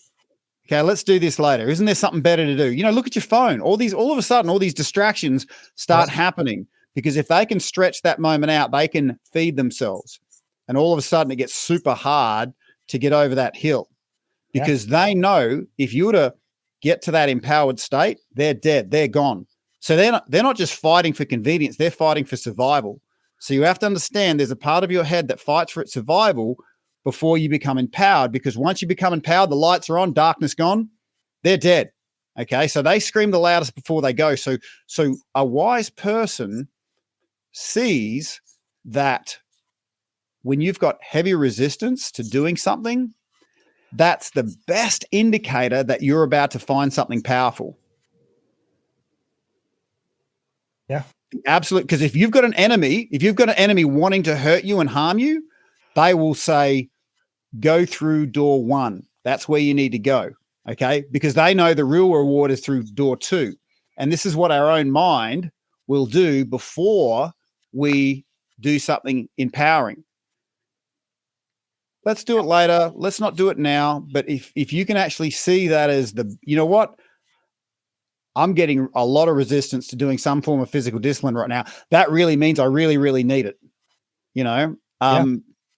Okay, let's do this later. Isn't there something better to do? Look at your phone. All of a sudden, all these distractions start happening because if they can stretch that moment out, they can feed themselves. And all of a sudden, it gets super hard to get over that hill because they know if you were to get to that empowered state, they're dead. They're gone. So they're not just fighting for convenience. They're fighting for survival. So you have to understand there's a part of your head that fights for its survival before you become empowered, because once you become empowered, the lights are on, darkness gone, they're dead. Okay. So they scream the loudest before they go. So a wise person sees that when you've got heavy resistance to doing something, that's the best indicator that you're about to find something powerful. Yeah. Absolutely. Because if you've got an enemy wanting to hurt you and harm you, they will say, go through door 1. That's where you need to go. Okay. Because they know the real reward is through door 2. And this is what our own mind will do before we do something empowering. Let's do it later. Let's not do it now. But if you can actually see that as I'm getting a lot of resistance to doing some form of physical discipline right now. That really means I really, really need it.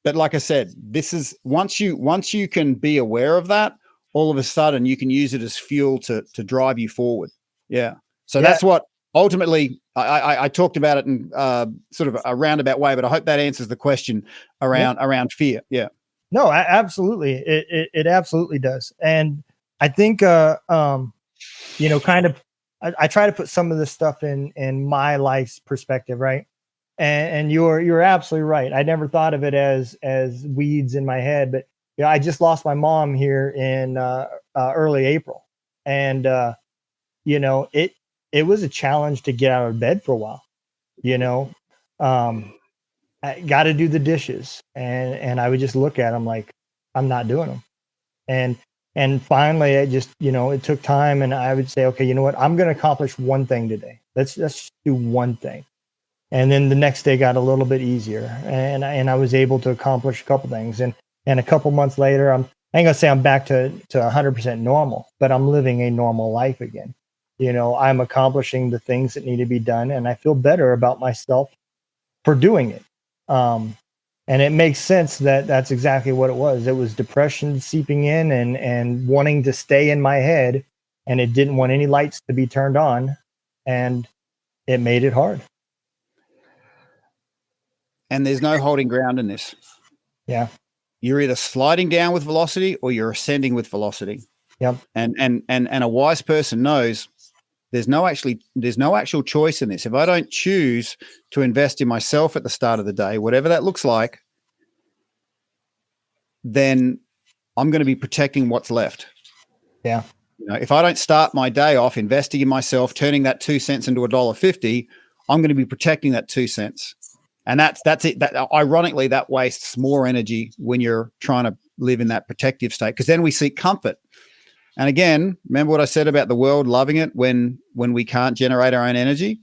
But like I said, this is once you can be aware of that, all of a sudden you can use it as fuel to drive you forward. Yeah. So that's what ultimately I talked about it in sort of a roundabout way, but I hope that answers the question around fear. Yeah. No, absolutely. It absolutely does. And I think, kind of, I try to put some of this stuff in my life's perspective, right? And you're absolutely right. I never thought of it as weeds in my head, but I just lost my mom here in early April, and it was a challenge to get out of bed for a while. I got to do the dishes, and I would just look at them like I'm not doing them, and finally it just it took time, and I would say, okay, you know what, I'm going to accomplish one thing today. Let's just do one thing. And then the next day got a little bit easier, and I was able to accomplish a couple things. And a couple months later, I ain't gonna say I'm back to 100% normal, but I'm living a normal life again. I'm accomplishing the things that need to be done, and I feel better about myself for doing it. And it makes sense that that's exactly what it was. It was depression seeping in and wanting to stay in my head, and it didn't want any lights to be turned on, and it made it hard. And there's no holding ground in this. Yeah. You're either sliding down with velocity or you're ascending with velocity. Yep. And a wise person knows there's no actual choice in this. If I don't choose to invest in myself at the start of the day, whatever that looks like, then I'm going to be protecting what's left. Yeah. If I don't start my day off investing in myself, turning that 2 cents into $1.50, I'm going to be protecting that 2 cents. And that's it. That ironically, that wastes more energy when you're trying to live in that protective state, because then we seek comfort. And again, remember what I said about the world loving it when we can't generate our own energy?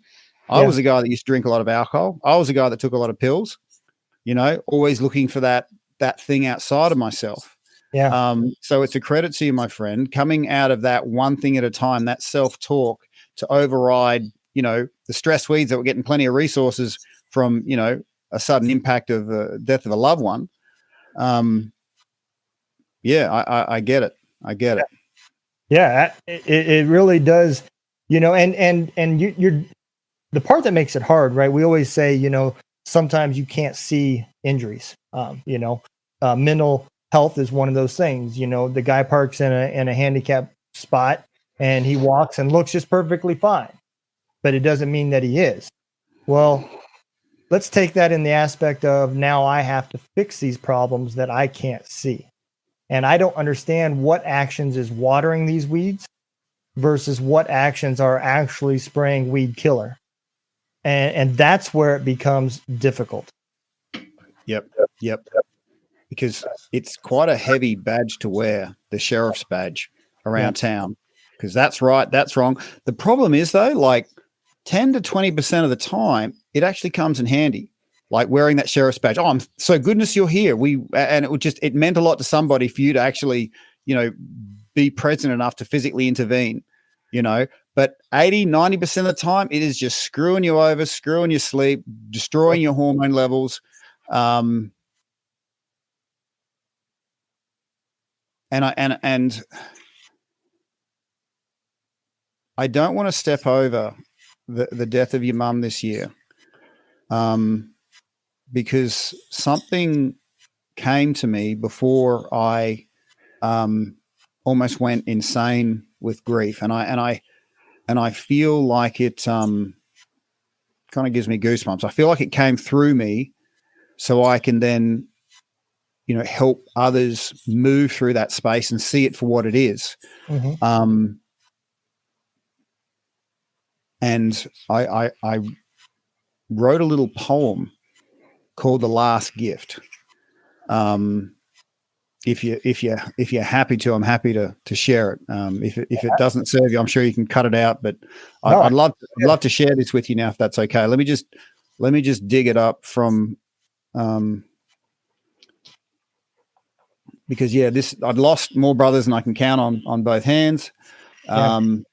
I was a guy that used to drink a lot of alcohol. I was a guy that took a lot of pills, always looking for that thing outside of myself. Yeah. So it's a credit to you, my friend, coming out of that one thing at a time, that self-talk to override, the stress weeds that were getting plenty of resources from, a sudden impact of the death of a loved one. I get it. I get it. Yeah, it really does, and you're the part that makes it hard, right? We always say, sometimes you can't see injuries. Mental health is one of those things. The guy parks in a handicapped spot and he walks and looks just perfectly fine, but it doesn't mean that he is. Well, let's take that in the aspect of now I have to fix these problems that I can't see. And I don't understand what actions is watering these weeds versus what actions are actually spraying weed killer. And that's where it becomes difficult. Yep. Because it's quite a heavy badge to wear, the sheriff's badge around town, because that's right, that's wrong. The problem is, though, like 10 to 20% of the time, it actually comes in handy, like wearing that sheriff's badge. Oh, I'm so goodness you're here. And it meant a lot to somebody for you to actually, be present enough to physically intervene, but 80, 90% of the time, it is just screwing you over, screwing your sleep, destroying your hormone levels. And I don't want to step over the death of your mum this year, because something came to me before I almost went insane with grief, and I feel like it kind of gives me goosebumps. I feel like it came through me, so I can then help others move through that space and see it for what it is. Mm-hmm. And I wrote a little poem called "The Last Gift." If you're happy to, I'm happy to share it. If it doesn't serve you, I'm sure you can cut it out. But I'd love to share this with you now, if that's okay. Let me just dig it up from. Because I'd lost more brothers than I can count on both hands, and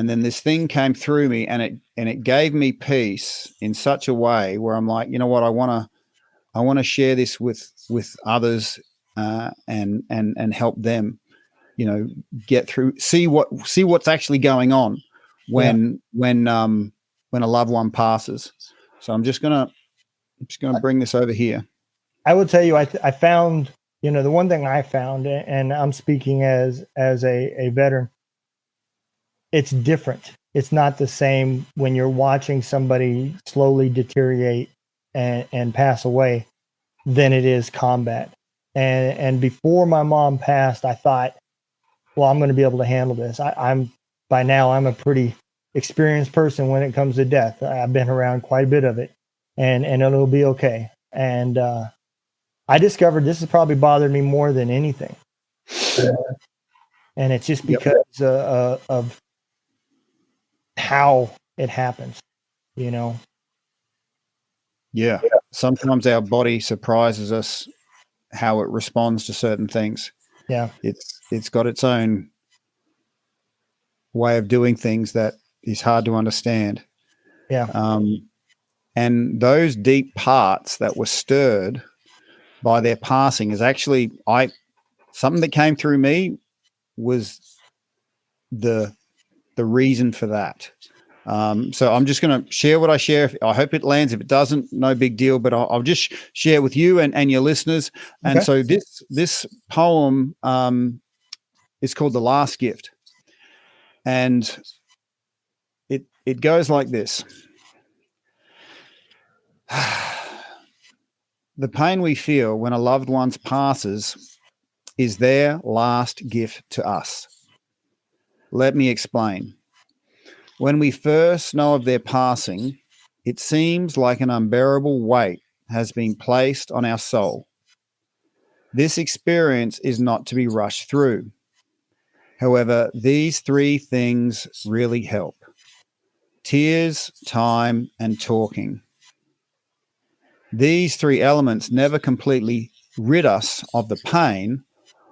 then this thing came through me, and it gave me peace in such a way where I'm like, you know what, I want to share this with others, and help them, get through, see what's actually going on when a loved one passes. So I'm just gonna bring this over here. I will tell you, I found, the one thing I found, and I'm speaking as a veteran, it's different. It's not the same when you're watching somebody slowly deteriorate and pass away than it is combat. And before my mom passed, I thought, well, I'm going to be able to handle this. I'm a pretty experienced person when it comes to death. I've been around quite a bit of it, and it'll be okay. And I discovered this has probably bothered me more than anything. And it's just because of how it happens, you know? Yeah. Sometimes our body surprises us how it responds to certain things. Yeah. It's got its own way of doing things that is hard to understand. Yeah. And those deep parts that were stirred by their passing is actually something that came through me was the reason for that. So I'm just going to share what I share. I hope it lands. If it doesn't, no big deal. But I'll just share with you and your listeners. And Okay. so this poem is called "The Last Gift," and it goes like this. The pain we feel when a loved one passes is their last gift to us. Let me explain. When we first know of their passing, it seems like an unbearable weight has been placed on our soul. This experience is not to be rushed through. However, these three things really help: tears, time, and talking. These three elements never completely rid us of the pain,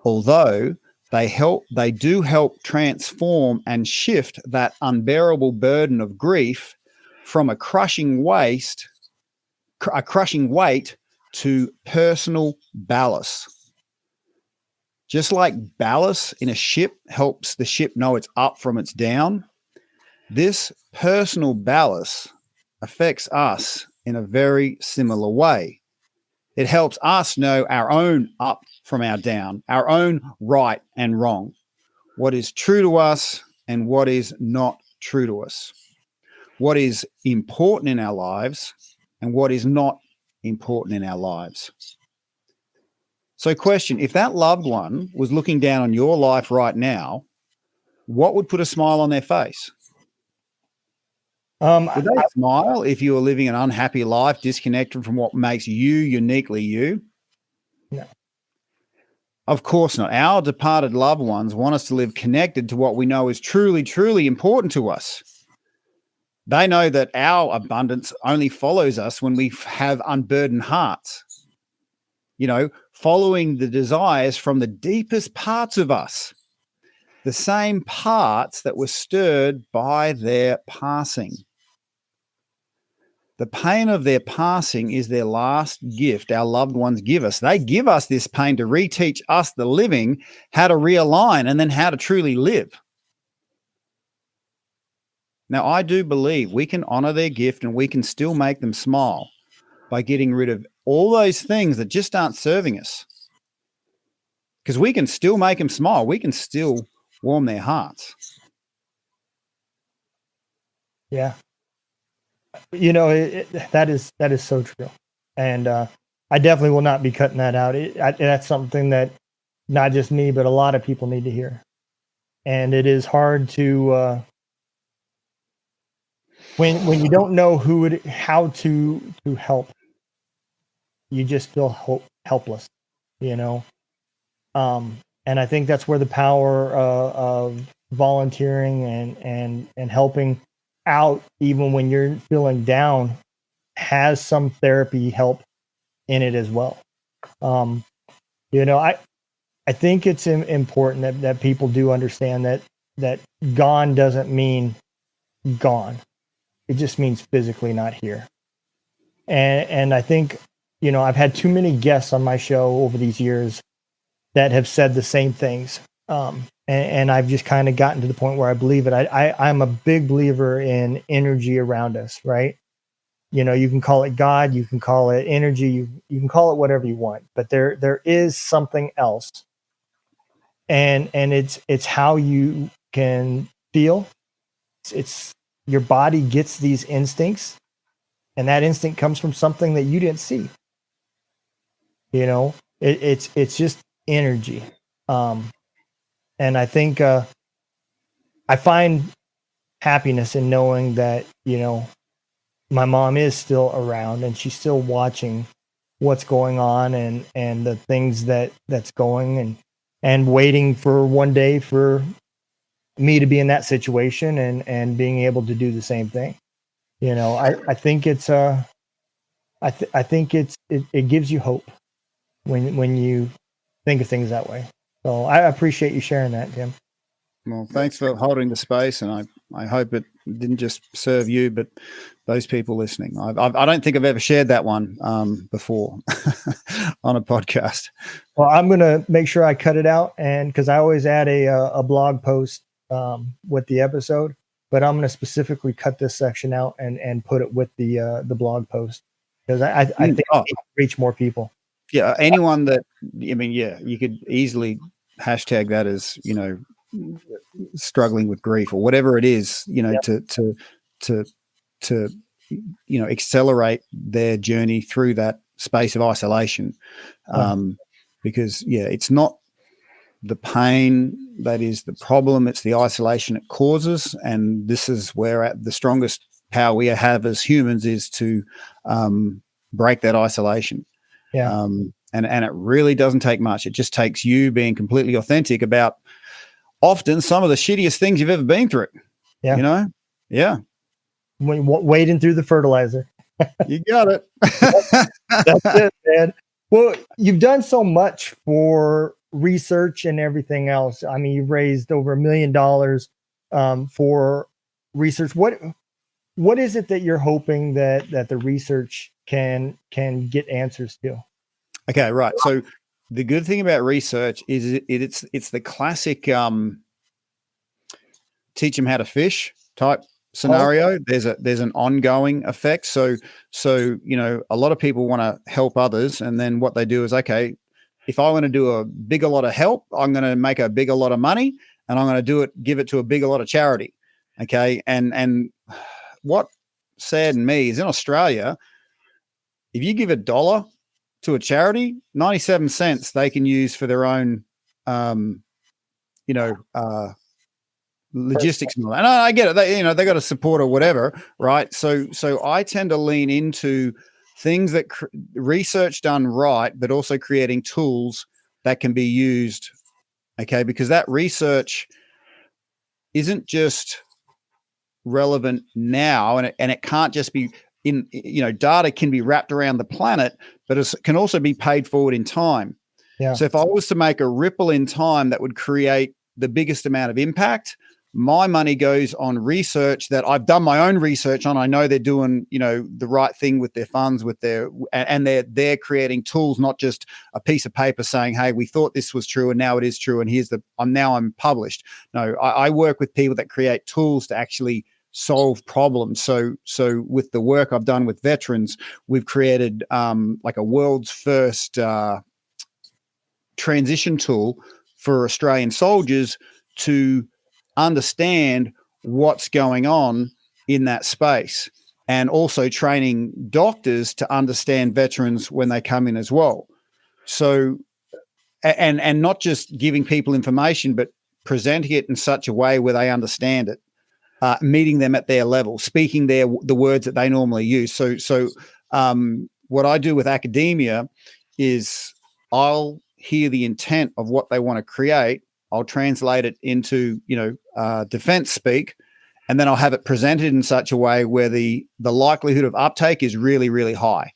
although they do help transform and shift that unbearable burden of grief from a crushing weight to personal ballast. Just like ballast in a ship helps the ship know it's up from its down, this personal ballast affects us in a very similar way. It helps us know our own up from our down, our own right and wrong, what is true to us and what is not true to us, what is important in our lives and what is not important in our lives. So, question, if that loved one was looking down on your life right now, what would put a smile on their face? Would they smile if you were living an unhappy life, disconnected from what makes you uniquely you? No. Of course not. Our departed loved ones want us to live connected to what we know is truly, truly important to us. They know that our abundance only follows us when we have unburdened hearts. Following the desires from the deepest parts of us, the same parts that were stirred by their passing. The pain of their passing is their last gift our loved ones give us. They give us this pain to reteach us, the living, how to realign and then how to truly live. Now, I do believe we can honor their gift and we can still make them smile by getting rid of all those things that just aren't serving us. Because we can still make them smile. We can still warm their hearts. Yeah. That is so true. And I definitely will not be cutting that out. That's something that not just me, but a lot of people need to hear. And it is hard to when you don't know how to help, you just feel helpless, you know. And I think that's where the power of volunteering and helping out, even when you're feeling down, has some therapy help in it as well. I think it's important that people do understand that gone doesn't mean gone. It just means physically not here. And I think, I've had too many guests on my show over these years that have said the same things. And I've just kind of gotten to the point where I believe it. I'm a big believer in energy around us, right? You can call it God, you can call it energy, you can call it whatever you want, but there is something else. And it's how you can feel. It's your body gets these instincts, and that instinct comes from something that you didn't see. It's just energy. And I think I find happiness in knowing that, my mom is still around and she's still watching what's going on and the things that's going and waiting for one day for me to be in that situation and being able to do the same thing. You know, I think it's I think it gives you hope when you think of things that way. So I appreciate you sharing that, Tim. Well, thanks for holding the space, and I hope it didn't just serve you, but those people listening. I don't think I've ever shared that one before on a podcast. Well, I'm going to make sure I cut it out, and because I always add a blog post with the episode, but I'm going to specifically cut this section out and put it with the blog post, because I think it can reach more people. Yeah, anyone that, I mean, yeah, you could easily hashtag that as, you know, struggling with grief or whatever it is, you know, to you know, accelerate their journey through that space of isolation. Because it's not the pain that is the problem, it's the isolation it causes. And this is where the strongest power we have as humans is to break that isolation. And it really doesn't take much. It just takes you being completely authentic about often some of the shittiest things you've ever been through. You know? Yeah. Wading through the fertilizer. You got it. That's it, man. Well, you've done so much for research and everything else. I mean, you've raised over $1 million for research. What is it that you're hoping that the research can get answers to? Okay, right. So the good thing about research is it's the classic teach them how to fish type scenario. There's an ongoing effect. So you know, a lot of people want to help others, and then what they do is, okay, if I want to do a bigger lot of help, I'm going to make a bigger lot of money, and I'm going to give it to a bigger lot of charity. Okay, and what saddened me is in Australia, if you give $1 to a charity, 97 cents they can use for their own, you know, logistics and all that. And I get it. They got to support or whatever, right? So I tend to lean into things that research done right, but also creating tools that can be used. Okay, because that research isn't just relevant now, and it can't just be in, you know, data can be wrapped around the planet, but it can also be paid forward in time. Yeah. So if I was to make a ripple in time that would create the biggest amount of impact, my money goes on research that I've done my own research on. I know they're doing, you know, the right thing with their funds, and they're creating tools, not just a piece of paper saying, hey, we thought this was true and now it is true, and I'm published. No, I work with people that create tools to actually solve problems. So with the work I've done with veterans, we've created like a world's first transition tool for Australian soldiers to understand what's going on in that space, and also training doctors to understand veterans when they come in as well. So, and not just giving people information, but presenting it in such a way where they understand it. Meeting them at their level, speaking the words that they normally use. So what I do with academia is I'll hear the intent of what they want to create. I'll translate it into, you know, defense speak, and then I'll have it presented in such a way where the likelihood of uptake is really, really high.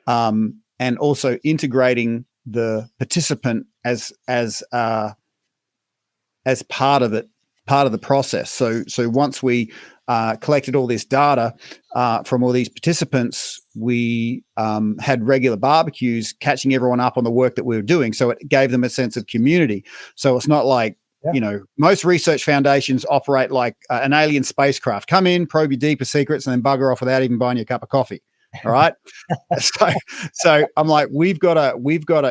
And also integrating the participant as part of it. Part of the process. So once we collected all this data from all these participants, we had regular barbecues, catching everyone up on the work that we were doing. So it gave them a sense of community. So it's not like, you know, most research foundations operate like an alien spacecraft. Come in, probe your deeper secrets, and then bugger off without even buying you a cup of coffee. All right. so I'm like, we've got to,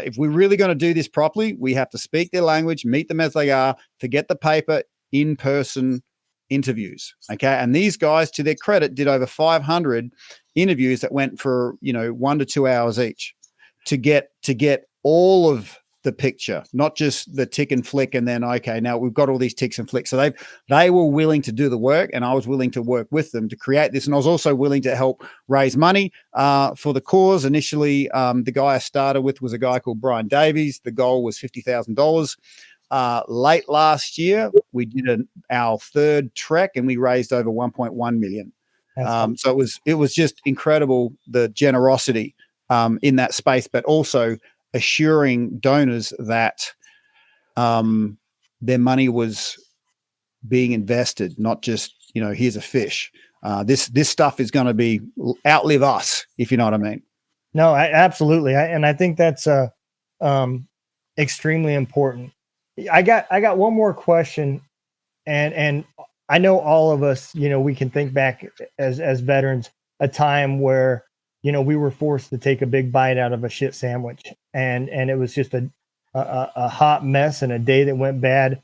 if we're really going to do this properly, we have to speak their language, meet them as they are, forget the paper, in-person interviews. Okay. And these guys, to their credit, did over 500 interviews that went for, you know, 1 to 2 hours each to get all of the picture, not just the tick and flick. And then, okay, now we've got all these ticks and flicks. So they were willing to do the work, and I was willing to work with them to create this. And I was also willing to help raise money for the cause. Initially, the guy I started with was a guy called Brian Davies. The goal was $50,000. late last year, we did our third trek, and we raised over 1.1 million. So it was just incredible, the generosity in that space, but also assuring donors that their money was being invested, not just, here's a fish. This stuff is going to outlive us, if you know what I mean. No, absolutely. And I think that's extremely important. I got one more question, and I know all of us, we can think back as veterans, a time where, we were forced to take a big bite out of a shit sandwich, and it was just a hot mess and a day that went bad.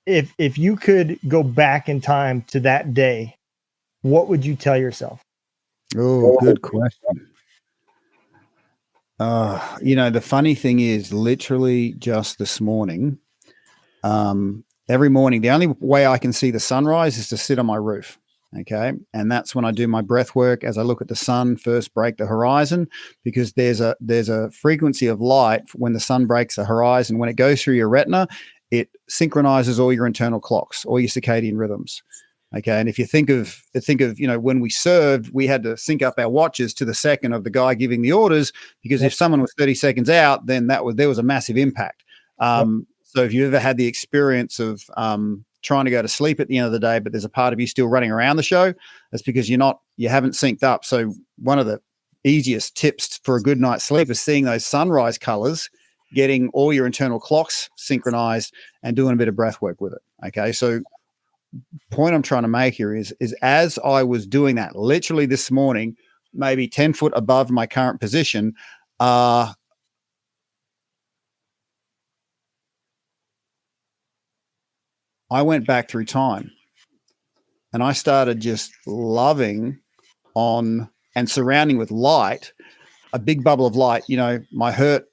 If you could go back in time to that day, what would you tell yourself? Oh, good question. The funny thing is, literally just this morning, every morning, the only way I can see the sunrise is to sit on my roof. Okay. And that's when I do my breath work as I look at the sun first break the horizon, because there's a frequency of light when the sun breaks the horizon. When it goes through your retina, it synchronizes all your internal clocks, all your circadian rhythms. Okay. And if you think of, when we served, we had to sync up our watches to the second of the guy giving the orders, because if someone was 30 seconds out, then there was a massive impact. So if you ever had the experience of trying to go to sleep at the end of the day, but there's a part of you still running around the show, that's because you haven't synced up. So one of the easiest tips for a good night's sleep is seeing those sunrise colors, getting all your internal clocks synchronized, and doing a bit of breath work with it. Okay. So point I'm trying to make here is as I was doing that literally this morning, maybe 10 foot above my current position, I went back through time, and I started just loving on and surrounding with light, a big bubble of light, my hurt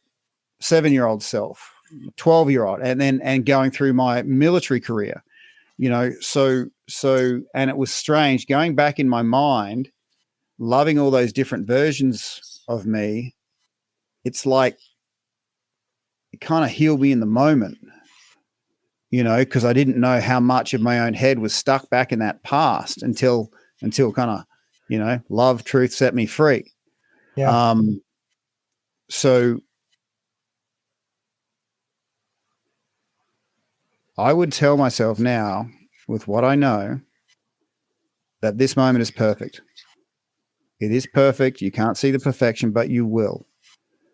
7-year-old self, 12-year-old, and going through my military career, so, and it was strange going back in my mind, loving all those different versions of me. It's like it kind of healed me in the moment, because I didn't know how much of my own head was stuck back in that past until kind of, love, truth set me free. Yeah. So I would tell myself now, with what I know, that this moment is perfect. It is perfect. You can't see the perfection, but you will.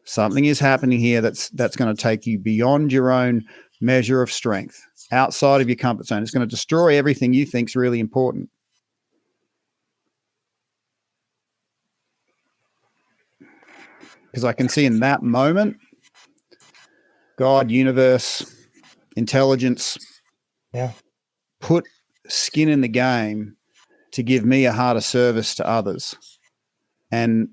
Something is happening here that's going to take you beyond your own measure of strength, outside of your comfort zone. It's going to destroy everything you think is really important. Because I can see in that moment, God, universe, intelligence, put skin in the game to give me a heart of service to others, and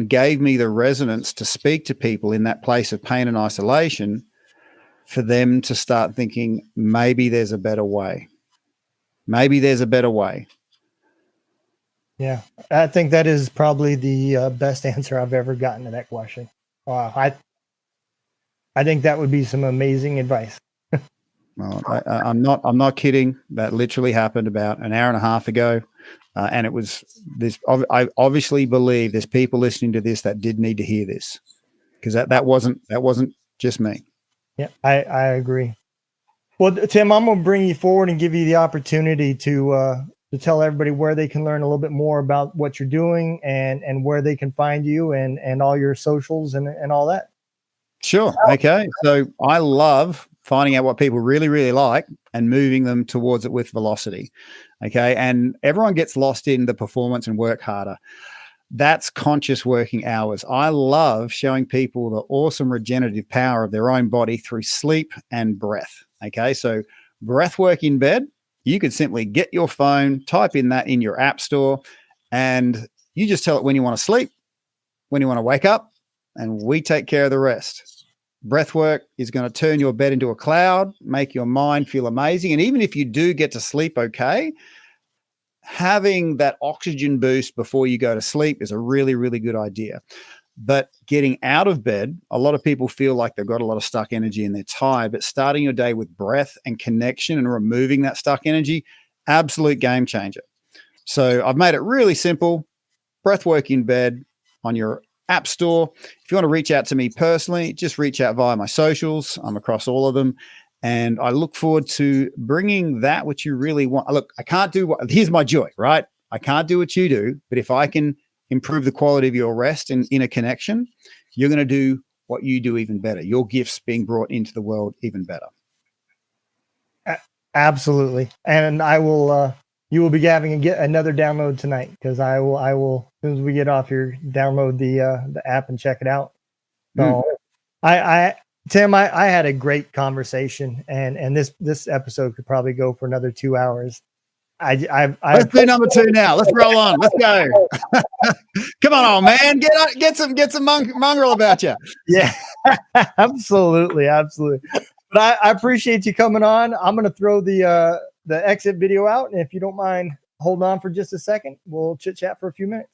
gave me the resonance to speak to people in that place of pain and isolation, for them to start thinking, maybe there's a better way. Maybe there's a better way. Yeah, I think that is probably the best answer I've ever gotten to that question. Wow, I think that would be some amazing advice. Well, I'm not kidding. That literally happened about an hour and a half ago, and it was this. I obviously believe there's people listening to this that did need to hear this, because that wasn't just me. Yeah, I agree. Well, Tim, I'm going to bring you forward and give you the opportunity to tell everybody where they can learn a little bit more about what you're doing, and where they can find you, and all your socials and all that. Sure. Okay. So I love finding out what people really, really like and moving them towards it with velocity. Okay. And everyone gets lost in the performance and work harder. That's conscious working hours. I love showing people the awesome regenerative power of their own body through sleep and breath. Okay. So breath work in bed, you could simply get your phone, type in that in your app store, and you just tell it when you want to sleep, when you want to wake up, and we take care of the rest. Breath work is going to turn your bed into a cloud, make your mind feel amazing. And even if you do get to sleep okay, having that oxygen boost before you go to sleep is a really, really good idea. But getting out of bed, a lot of people feel like they've got a lot of stuck energy and they're tired, but starting your day with breath and connection and removing that stuck energy, absolute game changer. So I've made it really simple. Breathwork in bed on your app store. If you want to reach out to me personally, just reach out via my socials. I'm across all of them. And I look forward to bringing that which you really want. Look, I can't do here's my joy, right? I can't do what you do, but if I can improve the quality of your rest and inner connection, you're going to do what you do even better. Your gifts being brought into the world even better. Absolutely. And I will, you will be having another download tonight, because I will, as soon as we get off here, download the app and check it out. So Tim, I had a great conversation, and this episode could probably go for another 2 hours. Let's do number 2 now. Let's roll on. Let's go. Come on, old man. Get some mongrel about you. Yeah, absolutely. But I appreciate you coming on. I'm going to throw the exit video out, and if you don't mind holding on for just a second, we'll chit chat for a few minutes.